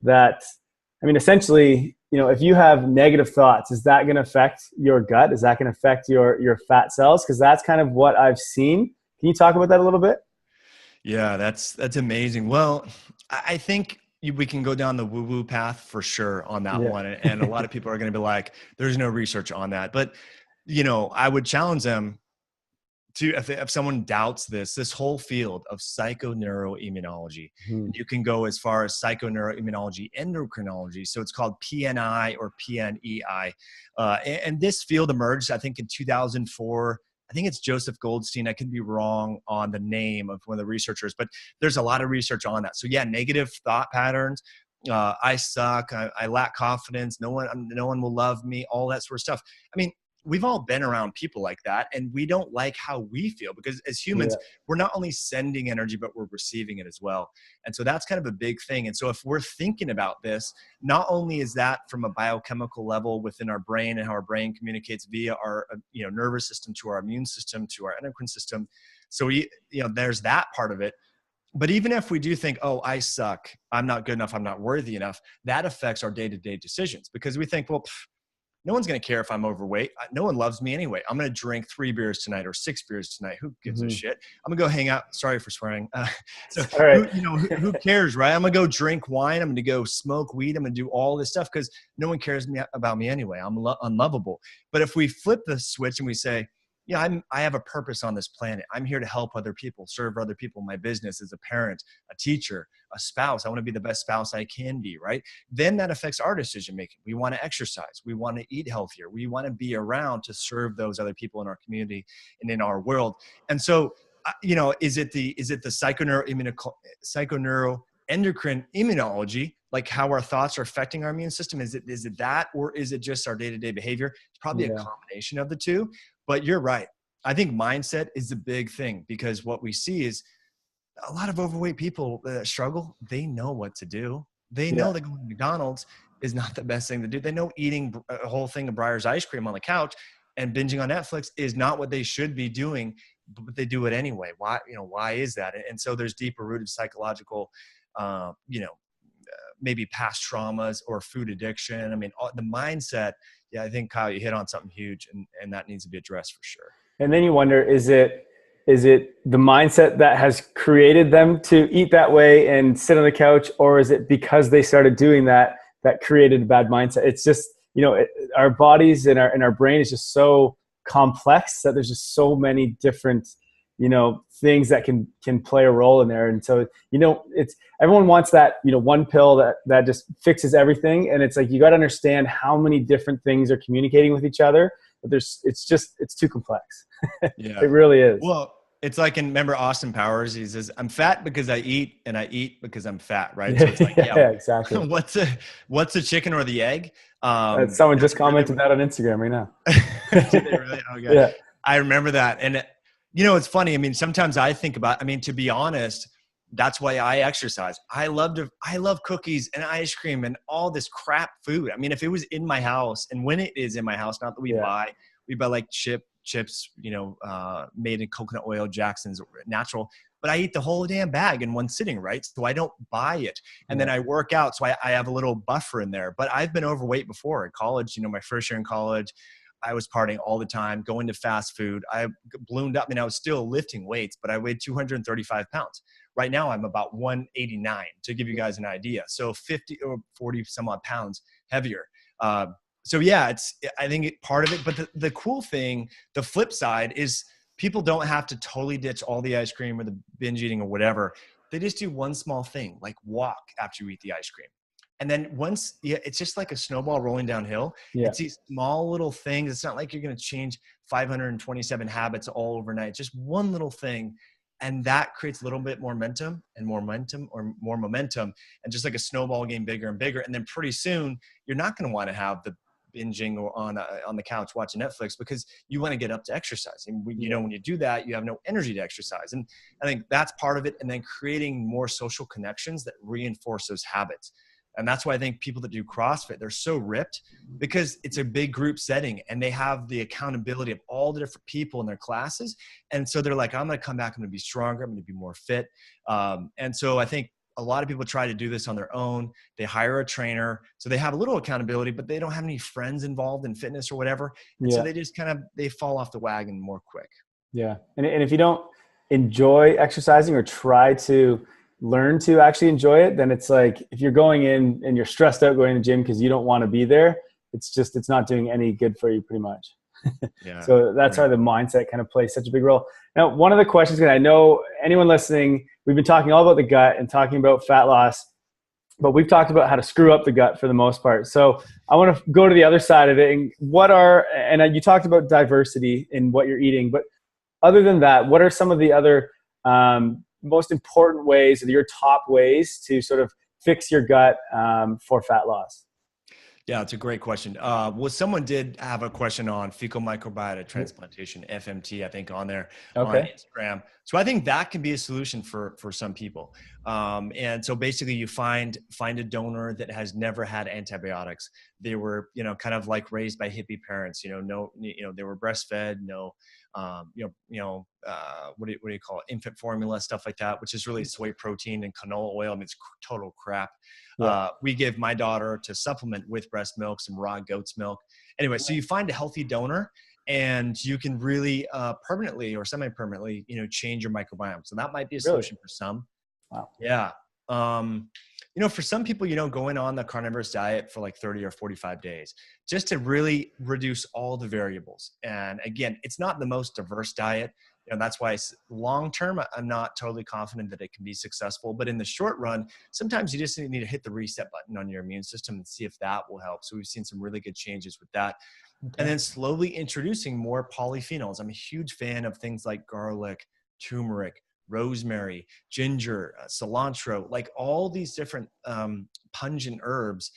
that, I mean, essentially if you have negative thoughts, is that going to affect your gut? Is that going to affect your fat cells? Because that's kind of what I've seen. Can you talk about that a little bit? Yeah, that's amazing. Well, I think we can go down the woo-woo path for sure on that Yeah. one. And a lot of people are going to be like, there's no research on that. But, I would challenge them to, if someone doubts this whole field of psychoneuroimmunology, Hmm. and you can go as far as psychoneuroimmunology endocrinology. So it's called PNI or PNEI. And this field emerged, I think, in 2004. I think it's Joseph Goldstein. I could be wrong on the name of one of the researchers, but there's a lot of research on that. So yeah, negative thought patterns. I suck. I lack confidence. No one will love me. All that sort of stuff. I mean, we've all been around people like that, and we don't like how we feel, because as humans, Yeah. we're not only sending energy, but we're receiving it as well. And so that's kind of a big thing. And so if we're thinking about this, not only is that from a biochemical level within our brain and how our brain communicates via our nervous system to our immune system to our endocrine system. So there's that part of it. But even if we do think, oh, I suck, I'm not good enough, I'm not worthy enough, that affects our day-to-day decisions, because we think, well, no one's going to care if I'm overweight. No one loves me anyway. I'm going to drink 3 beers tonight or 6 beers tonight. Who gives a shit? I'm going to go hang out. Sorry for swearing. All right. Who cares, right? I'm going to go drink wine. I'm going to go smoke weed. I'm going to do all this stuff because no one cares about me anyway. I'm unlovable. But if we flip the switch and we say, yeah, I have a purpose on this planet. I'm here to help other people, serve other people in my business as a parent, a teacher, a spouse. I want to be the best spouse I can be, right? Then that affects our decision making. We want to exercise. We want to eat healthier. We want to be around to serve those other people in our community and in our world. And so, is it the psychoneuroendocrine immunology, like how our thoughts are affecting our immune system? Is it that, or is it just our day-to-day behavior? It's probably a combination of the two. But you're right. I think mindset is the big thing, because what we see is a lot of overweight people that struggle. They know what to do. They know that going to McDonald's is not the best thing to do. They know eating a whole thing of Breyer's ice cream on the couch and binging on Netflix is not what they should be doing, but they do it anyway. Why? Why is that? And so there's deeper rooted psychological, maybe past traumas or food addiction. I mean, the mindset. Yeah, I think, Kyle, you hit on something huge, and that needs to be addressed for sure. And then you wonder, is it the mindset that has created them to eat that way and sit on the couch, or is it because they started doing that created a bad mindset? It's just, our bodies and our brain is just so complex that there's just so many different, things that can play a role in there. And so, it's, everyone wants that, one pill that just fixes everything. And it's like, you got to understand how many different things are communicating with each other, but it's too complex. Yeah, it really is. Well, it's like, remember Austin Powers, he says, I'm fat because I eat, and I eat because I'm fat. Right. So it's like, yeah, exactly. What's the chicken or the egg? Someone just commented that on Instagram right now. Did they really? Okay. Yeah. I remember that. And it's funny. I mean, sometimes I think about, to be honest, that's why I exercise. I love cookies and ice cream and all this crap food. I mean, if it was in my house, and when it is in my house, not that we buy like chips, made in coconut oil, Jackson's natural, but I eat the whole damn bag in one sitting, right? So I don't buy it. And then I work out. So I have a little buffer in there, but I've been overweight before in college. My first year in college, I was partying all the time, going to fast food. I ballooned up. I mean, I was still lifting weights, but I weighed 235 pounds. Right now, I'm about 189, to give you guys an idea. So 50 or 40 some odd pounds heavier. So yeah, I think part of it. But the cool thing, the flip side is, people don't have to totally ditch all the ice cream or the binge eating or whatever. They just do one small thing, like walk after you eat the ice cream. And then it's just like a snowball rolling downhill. Yeah. It's these small little things. It's not like you're going to change 527 habits all overnight. Just one little thing. And that creates a little bit more momentum, and just like a snowball getting bigger and bigger. And then pretty soon you're not going to want to have the binging or on the couch watching Netflix, because you want to get up to exercise. And when you do that, you have no energy to exercise. And I think that's part of it. And then creating more social connections that reinforce those habits. And that's why I think people that do CrossFit, they're so ripped, because it's a big group setting and they have the accountability of all the different people in their classes. And so they're like, I'm going to come back, I'm going to be stronger, I'm going to be more fit. And so I think a lot of people try to do this on their own. They hire a trainer, so they have a little accountability, but they don't have any friends involved in fitness or whatever. And so they just they fall off the wagon more quick. Yeah. And if you don't enjoy exercising or try to learn to actually enjoy it, then it's like, if you're going in and you're stressed out going to the gym because you don't want to be there, it's not doing any good for you pretty much. Yeah. So that's why the mindset kind of plays such a big role. Now, one of the questions, because I know anyone listening, we've been talking all about the gut and talking about fat loss, but we've talked about how to screw up the gut for the most part. So I want to go to the other side of it. And you talked about diversity in what you're eating, but other than that, what are some of the other most important ways, or your top ways to sort of fix your gut for fat loss? Yeah, it's a great question. Well, someone did have a question on fecal microbiota transplantation, FMT, I think, on there on Instagram. So I think that can be a solution for some people. And so basically you find a donor that has never had antibiotics. They were, kind of like raised by hippie parents, they were breastfed, what do you call it? Infant formula, stuff like that, which is really soy protein and canola oil. I mean, it's total crap. Yeah. We give my daughter to supplement with breast milk, some raw goat's milk. Anyway, so you find a healthy donor and you can really permanently or semi-permanently, change your microbiome. So that might be a solution for some. Wow. Yeah. For some people, going on the carnivorous diet for like 30 or 45 days, just to really reduce all the variables. And again, it's not the most diverse diet. That's why long-term, I'm not totally confident that it can be successful. But in the short run, sometimes you just need to hit the reset button on your immune system and see if that will help. So we've seen some really good changes with that. Okay. And then slowly introducing more polyphenols. I'm a huge fan of things like garlic, turmeric, rosemary, ginger, cilantro, like all these different pungent herbs.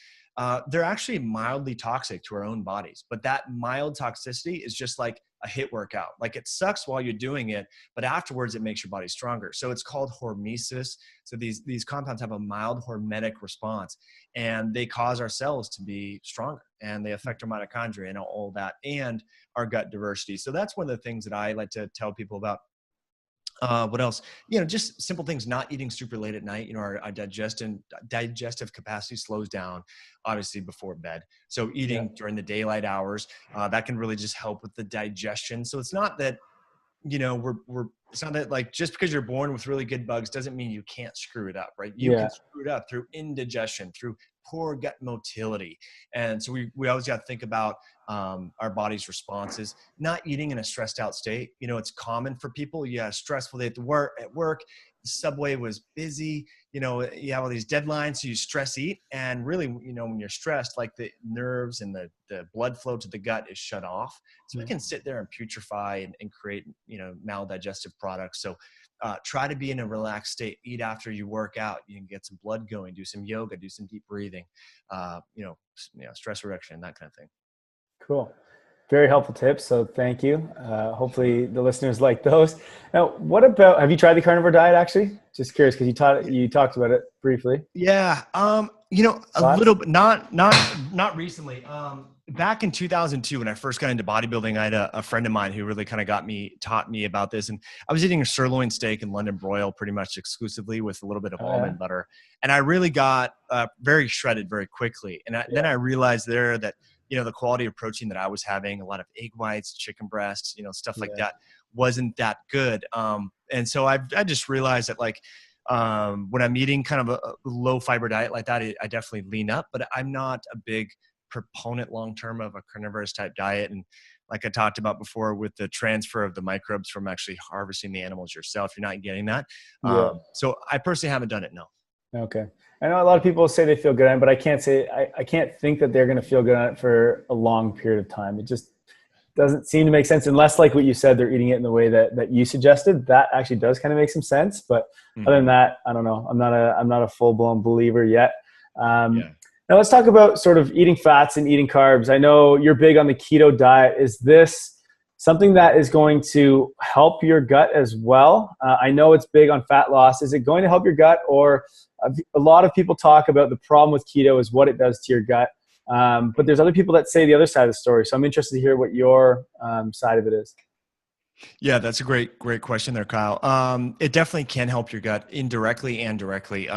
They're actually mildly toxic to our own bodies, but that mild toxicity is just like a HIIT workout. Like it sucks while you're doing it, but afterwards it makes your body stronger. So it's called hormesis. So these compounds have a mild hormetic response, and they cause our cells to be stronger, and they affect our mitochondria and all that, and our gut diversity. So that's one of the things that I like to tell people about. What else? Just simple things, not eating super late at night. Our digestive capacity slows down, obviously, before bed. So eating during the daylight hours, that can really just help with the digestion. So it's not that, it's not that like just because you're born with really good bugs doesn't mean you can't screw it up, right? You can screw it up through indigestion, through poor gut motility. And so we always got to think about our body's responses, not eating in a stressed out state. It's common for people. You had a stressful day at work, the subway was busy, you have all these deadlines, so you stress eat. And really, when you're stressed, like the nerves and the blood flow to the gut is shut off. So we can sit there and putrefy and create, maldigestive products. So try to be in a relaxed state, eat after you work out, you can get some blood going, do some yoga, do some deep breathing, stress reduction, that kind of thing. Cool. Very helpful tips. So thank you. Hopefully the listeners like those. Now, have you tried the carnivore diet actually? Just curious, because you talked about it briefly. Yeah. A little bit, not recently. Back in 2002, when I first got into bodybuilding, I had a friend of mine who really kind of taught me about this. And I was eating a sirloin steak and London broil pretty much exclusively with a little bit of almond butter. And I really got very shredded very quickly. And then I realized there that, the quality of protein that I was having, a lot of egg whites, chicken breasts, stuff like that, wasn't that good. And so I just realized that when I'm eating kind of a low fiber diet like that, I definitely lean up, but I'm not a big proponent long-term of a carnivorous type diet. And like I talked about before, with the transfer of the microbes from actually harvesting the animals yourself, you're not getting that. So I personally haven't done it. No. Okay. I know a lot of people say they feel good on it, but I can't think that they're going to feel good on it for a long period of time. It just doesn't seem to make sense unless, like what you said, they're eating it in the way that you suggested. That actually does kind of make some sense. But other than that, I don't know. I'm not a full blown believer yet. Now let's talk about sort of eating fats and eating carbs. I know you're big on the keto diet. Is this something that is going to help your gut as well? I know it's big on fat loss. Is it going to help your gut? Or a lot of people talk about the problem with keto is what it does to your gut. But there's other people that say the other side of the story. So I'm interested to hear what your side of it is. Yeah, that's a great question there, Kyle. It definitely can help your gut indirectly and directly.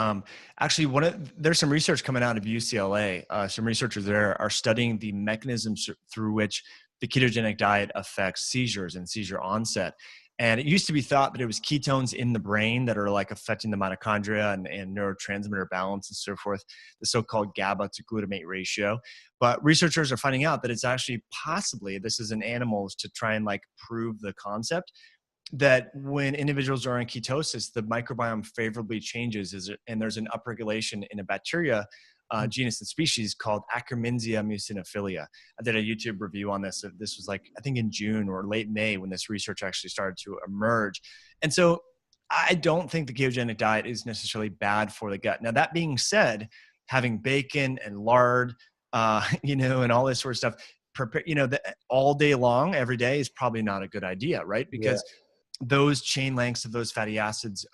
Actually, there's some research coming out of UCLA. Some researchers there are studying the mechanisms through which the ketogenic diet affects seizures and seizure onset. And it used to be thought that it was ketones in the brain that are like affecting the mitochondria and neurotransmitter balance and so forth, the so-called GABA to glutamate ratio. But researchers are finding out that it's actually possibly, this is in animals to try and like prove the concept, that when individuals are in ketosis, the microbiome favorably changes, and there's an upregulation in a bacteria genus and species called Akkermansia mucinophilia. I did a YouTube review on this. This was like, I think in June or late May when this research actually started to emerge. And so I don't think the ketogenic diet is necessarily bad for the gut. Now, that being said, having bacon and lard, and all this sort of stuff, all day long, every day is probably not a good idea, right? Because those chain lengths of those fatty acids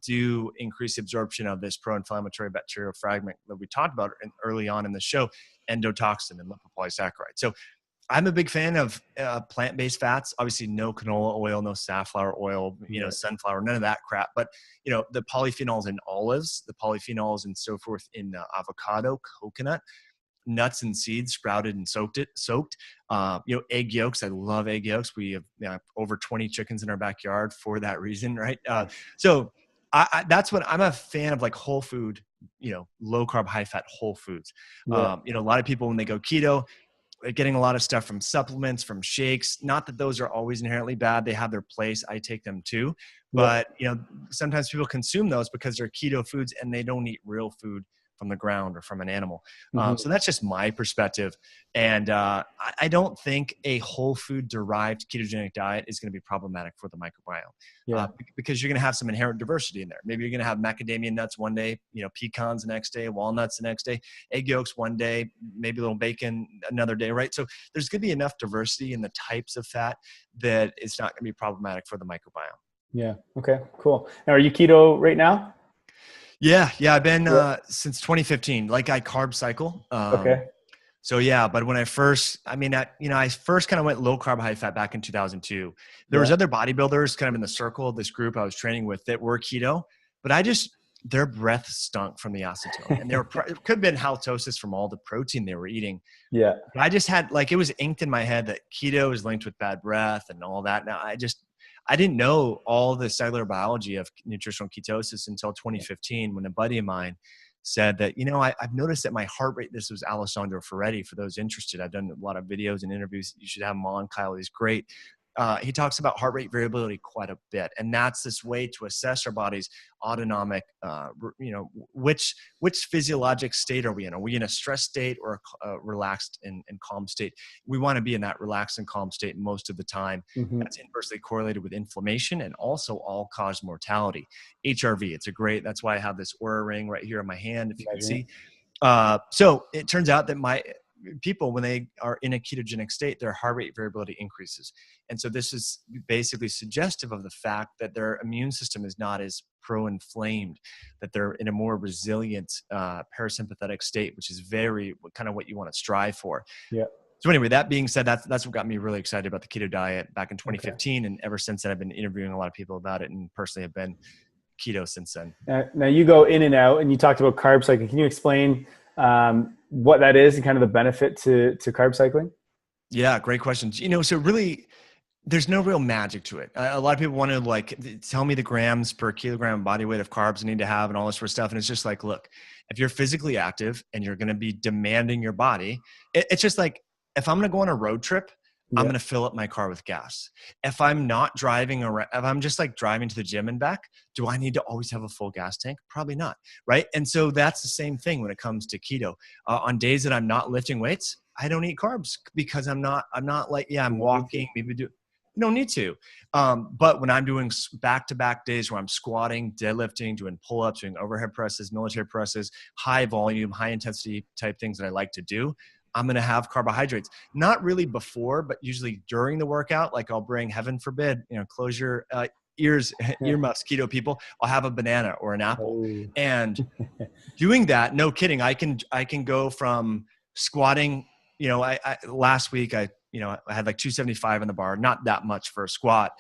do increase the absorption of this pro-inflammatory bacterial fragment that we talked about early on in the show, endotoxin and lipopolysaccharide. So I'm a big fan of plant-based fats. Obviously, no canola oil, no safflower oil, sunflower, none of that crap. But the polyphenols in olives, the polyphenols and so forth in avocado, coconut, nuts and seeds sprouted and soaked. Egg yolks. I love egg yolks. We have over 20 chickens in our backyard for that reason, right? So that's what I'm a fan of, like whole food, low carb, high fat whole foods. A lot of people when they go keto, they're getting a lot of stuff from supplements, from shakes. Not that those are always inherently bad. They have their place. I take them too. But, sometimes people consume those because they're keto foods and they don't eat real food from the ground or from an animal. So that's just my perspective. And I don't think a whole food derived ketogenic diet is going to be problematic for the microbiome because you're going to have some inherent diversity in there. Maybe you're going to have macadamia nuts one day, pecans the next day, walnuts the next day, egg yolks one day, maybe a little bacon another day, right? So there's going to be enough diversity in the types of fat that it's not going to be problematic for the microbiome. Yeah. Okay, cool. Now, are you keto right now? Yeah. I've been since 2015. Like I carb cycle. Okay. So yeah, but when I first kind of went low carb, high fat back in 2002. There was other bodybuilders kind of in the circle of this group I was training with that were keto, but their breath stunk from the acetone, and it could have been halitosis from all the protein they were eating. Yeah. But I just had it was inked in my head that keto is linked with bad breath and all that. Now I didn't know all the cellular biology of nutritional ketosis until 2015 when a buddy of mine said that, I've noticed that my heart rate, this was Alessandro Ferretti, for those interested. I've done a lot of videos and interviews. You should have him on, Kyle. He's great. He talks about heart rate variability quite a bit. And that's this way to assess our body's autonomic, which physiologic state are we in? Are we in a stress state or a relaxed and calm state? We want to be in that relaxed and calm state most of the time. That's inversely correlated with inflammation and also all-cause mortality. HRV, that's why I have this Oura ring right here in my hand, if you can see. So it turns out that people, when they are in a ketogenic state, their heart rate variability increases. And so this is basically suggestive of the fact that their immune system is not as pro-inflamed, that they're in a more resilient parasympathetic state, which is very kind of what you want to strive for. Yeah. So anyway, that being said, that's what got me really excited about the keto diet back in 2015. And ever since then, I've been interviewing a lot of people about it, and personally have been keto since then. Now you go in and out, and you talked about carb cycling. Can you explain what that is and kind of the benefit to carb cycling? Yeah, great questions. So really, there's no real magic to it. A lot of people want to tell me the grams per kilogram body weight of carbs I need to have and all this sort of stuff. And it's just like, look, if you're physically active and you're going to be demanding your body, it's just like, if I'm going to go on a road trip, I'm going to fill up my car with gas. If I'm not driving around, if I'm just driving to the gym and back, do I need to always have a full gas tank? Probably not. Right. And so that's the same thing when it comes to keto. On days that I'm not lifting weights, I don't eat carbs because I'm not I'm walking, you don't need to. But when I'm doing back-to-back days where I'm squatting, deadlifting, doing pull-ups, doing overhead presses, military presses, high volume, high intensity type things that I like to do, I'm going to have carbohydrates, not really before, but usually during the workout. I'll bring, heaven forbid, close your earmuffs, keto people. I'll have a banana or an apple. And doing that, no kidding, I can go from squatting, last week, I had 275 in the bar, not that much for a squat.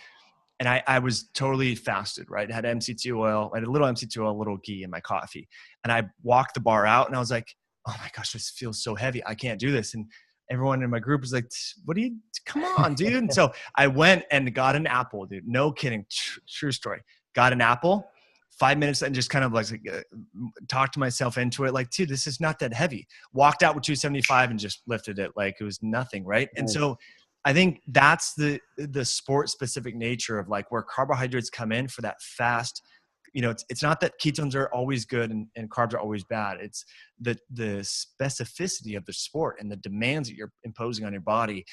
And I was totally fasted, right? I had MCT oil, I had a little MCT oil, a little ghee in my coffee. And I walked the bar out and I was like, oh my gosh, this feels so heavy. I can't do this. And everyone in my group was like, come on, dude. And so I went and got an apple, dude. No kidding. True story. Got an apple, 5 minutes, and just kind of like talked myself into it. Like, dude, this is not that heavy. Walked out with 275 and just lifted it like it was nothing. Right. And so I think that's the sport specific nature of like where carbohydrates come in for that fast. It's not that ketones are always good and carbs are always bad. It's the specificity of the sport and the demands that you're imposing on your body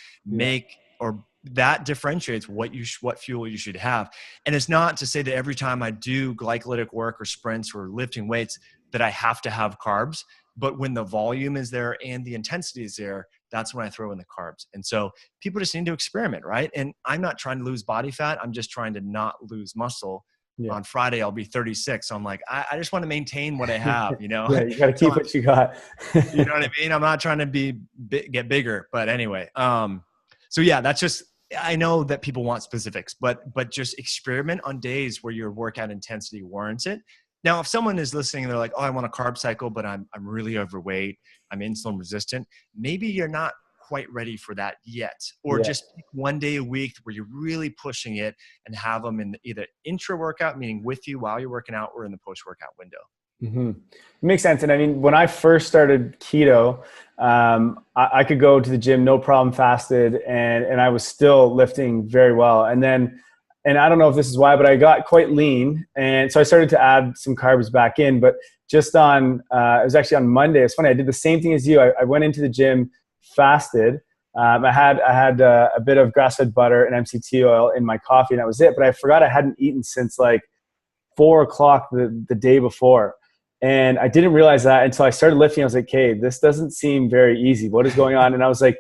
that differentiates what fuel you should have. And it's not to say that every time I do glycolytic work or sprints or lifting weights that I have to have carbs, but when the volume is there and the intensity is there, that's when I throw in the carbs. And so people just need to experiment, right? And I'm not trying to lose body fat. I'm just trying to not lose muscle. Yeah. On Friday, I'll be 36. So I'm like, I just want to maintain what I have, Yeah, you got to keep what you got. You know what I mean? I'm not trying to get bigger, but anyway. So yeah, that's just, I know that people want specifics, but just experiment on days where your workout intensity warrants it. Now, if someone is listening and they're like, oh, I want a carb cycle, but I'm really overweight, I'm insulin resistant, maybe you're not quite ready for that yet. Or just pick one day a week where you're really pushing it and have them in either intra-workout, meaning with you while you're working out, or in the post-workout window. Mm-hmm. It makes sense. And I mean, when I first started keto, I could go to the gym, no problem, fasted, and I was still lifting very well. And I don't know if this is why, but I got quite lean. And so I started to add some carbs back in, but just it was actually on Monday. It's funny. I did the same thing as you. I went into the gym, fasted. I had a bit of grass-fed butter and MCT oil in my coffee, and that was it. But I forgot I hadn't eaten since like 4 o'clock the day before. And I didn't realize that until I started lifting. I was like, hey, this doesn't seem very easy. What is going on? And I was like,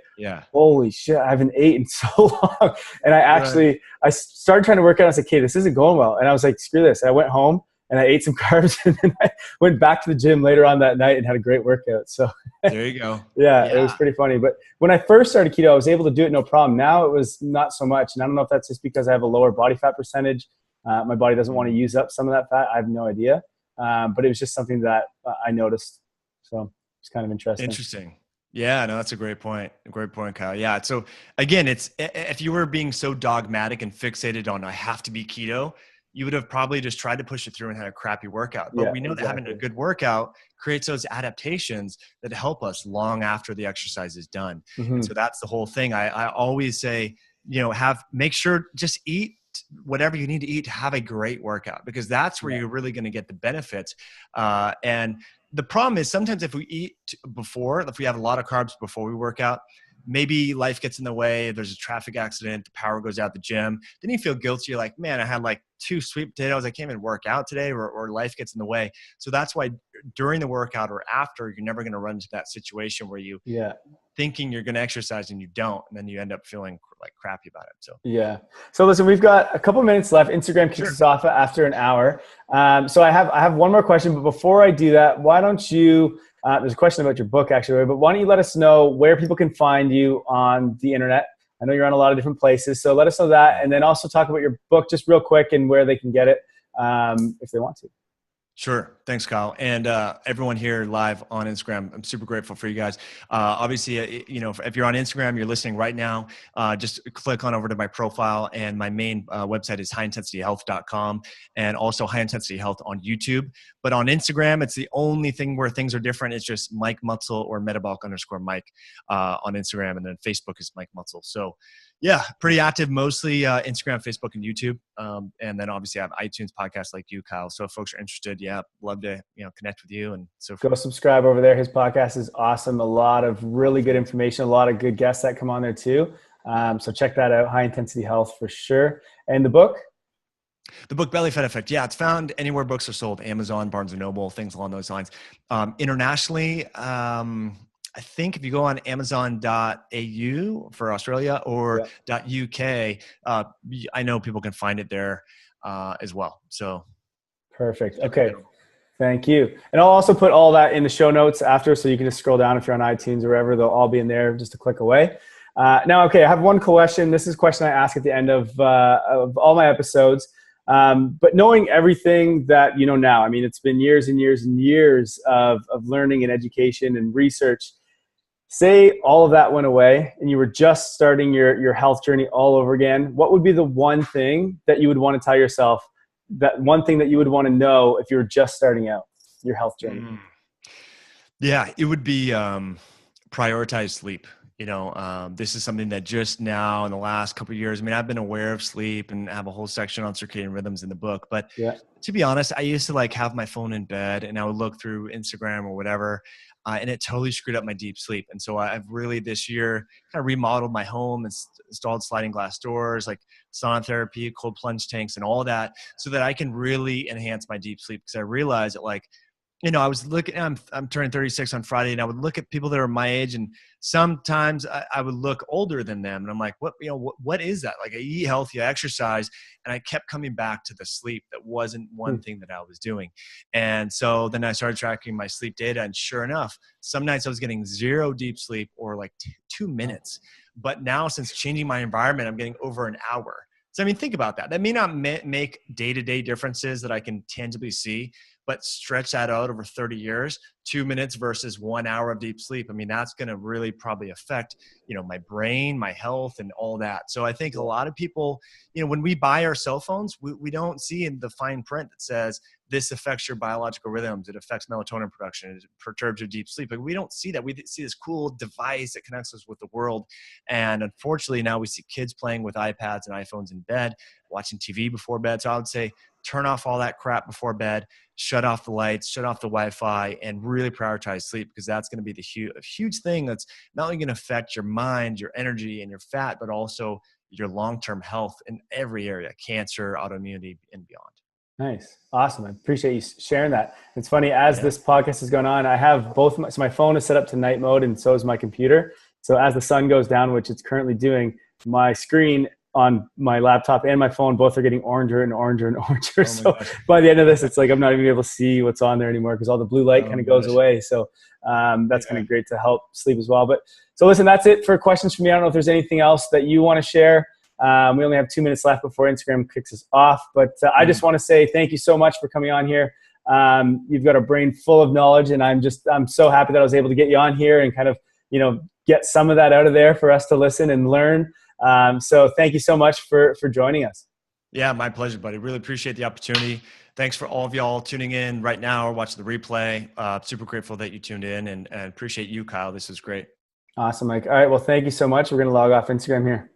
holy shit, I haven't eaten in so long. And I started trying to work out. I was like, okay, this isn't going well. And I was like, screw this. And I went home and I ate some carbs, and then I went back to the gym later on that night and had a great workout. So there you go. Yeah, it was pretty funny. But when I first started keto, I was able to do it no problem. Now it was not so much. And I don't know if that's just because I have a lower body fat percentage. My body doesn't want to use up some of that fat. I have no idea. But it was just something that I noticed. So it's kind of interesting. Interesting. Yeah, no, that's a great point. A great point, Kyle. Yeah. So again, if you were being so dogmatic and fixated on I have to be keto, you would have probably just tried to push it through and had a crappy workout. But we know that having a good workout creates those adaptations that help us long after the exercise is done. Mm-hmm. And so that's the whole thing. I always say, make sure just eat whatever you need to eat to have a great workout, because that's where you're really going to get the benefits. And the problem is sometimes if we eat if we have a lot of carbs before we work out, maybe life gets in the way. There's a traffic accident, the power goes out the gym. Then you feel guilty. You're like, man, I had like 2 sweet potatoes. I can't even work out today, or life gets in the way. So that's why during the workout or after, you're never going to run into that situation where you thinking you're going to exercise and you don't, and then you end up feeling like crappy about it. So listen, we've got a couple minutes left. Instagram kicks us off after an hour. So I have one more question, but before I do that, why don't you, there's a question about your book actually, but why don't you let us know where people can find you on the internet? I know you're on a lot of different places, so let us know that. And then also talk about your book just real quick and where they can get it if they want to. Sure. Thanks, Kyle. And everyone here live on Instagram, I'm super grateful for you guys. Obviously, if you're on Instagram, you're listening right now, just click on over to my profile. And my main website is highintensityhealth.com, and also High Intensity Health on YouTube. But on Instagram, it's the only thing where things are different. It's just Mike Mutzel or Metabolic_Mike on Instagram. And then Facebook is Mike Mutzel. So yeah, pretty active, mostly Instagram, Facebook, and YouTube. And then obviously I have iTunes podcasts like you, Kyle. So if folks are interested, love to connect with you and so forth. Go subscribe over there. His podcast is awesome. A lot of really good information, a lot of good guests that come on there too. So check that out. High Intensity Health for sure. And the book? The book Belly Fat Effect. Yeah, it's found anywhere books are sold. Amazon, Barnes & Noble, things along those lines. Internationally, I think if you go on amazon.au for Australia or .uk, I know people can find it there as well. So perfect. Okay. Thank you. And I'll also put all that in the show notes after, so you can just scroll down if you're on iTunes or wherever. They'll all be in there just a click away. Now, okay, I have one question. This is a question I ask at the end of all my episodes. But knowing everything that you know now, I mean, it's been years and years and years of learning and education and research. Say all of that went away and you were just starting your health journey all over again. What would be the one thing that you would want to tell yourself, that one thing that you would want to know if you were just starting out your health journey? Yeah, it would be prioritize sleep. This is something that just now in the last couple of years, I mean, I've been aware of sleep and have a whole section on circadian rhythms in the book. But to be honest, I used to like have my phone in bed and I would look through Instagram or whatever, and it totally screwed up my deep sleep. And so I've really this year kind of remodeled my home and installed sliding glass doors, like sauna therapy, cold plunge tanks, and all that, so that I can really enhance my deep sleep. Because I realized that, like, I was looking, I'm turning 36 on Friday, and I would look at people that are my age, and sometimes I would look older than them. And I'm like, what is that? Like, I eat healthy, I exercise, and I kept coming back to the sleep. That wasn't one thing that I was doing. And so then I started tracking my sleep data, and sure enough, some nights I was getting 0 deep sleep or like 2 minutes. But now, since changing my environment, I'm getting over an hour. So, I mean, think about that. That may not make day-to-day differences that I can tangibly see, but stretch that out over 30 years, 2 minutes versus 1 hour of deep sleep. I mean, that's going to really probably affect, my brain, my health, and all that. So I think a lot of people, when we buy our cell phones, we don't see in the fine print that says this affects your biological rhythms. It affects melatonin production. It perturbs your deep sleep. Like, we don't see that. We see this cool device that connects us with the world. And unfortunately, now we see kids playing with iPads and iPhones in bed, watching TV before bed. So I would say turn off all that crap before bed, shut off the lights, shut off the Wi-Fi, and really prioritize sleep, because that's going to be a huge thing that's not only going to affect your mind, your energy, and your fat, but also your long-term health in every area, cancer, autoimmunity, and beyond. Nice. Awesome. I appreciate you sharing that. It's funny, as this podcast is going on, I have both so my phone is set up to night mode, and so is my computer. So as the sun goes down, which it's currently doing, my screen on my laptop and my phone both are getting oranger and oranger and oranger. So by the end of this, it's like I'm not even able to see what's on there anymore, because all the blue light kind of goes away. So that's kind of great to help sleep as well. But so listen, that's it for questions from me. I don't know if there's anything else that you want to share. We only have 2 minutes left before Instagram kicks us off. But I just want to say thank you so much for coming on here. You've got a brain full of knowledge, and I'm so happy that I was able to get you on here and kind of, get some of that out of there for us to listen and learn. So thank you so much for joining us. Yeah, my pleasure, buddy. Really appreciate the opportunity. Thanks for all of y'all tuning in right now or watching the replay. Super grateful that you tuned in, and appreciate you, Kyle. This is great. Awesome, Mike. All right. Well, thank you so much. We're going to log off Instagram here.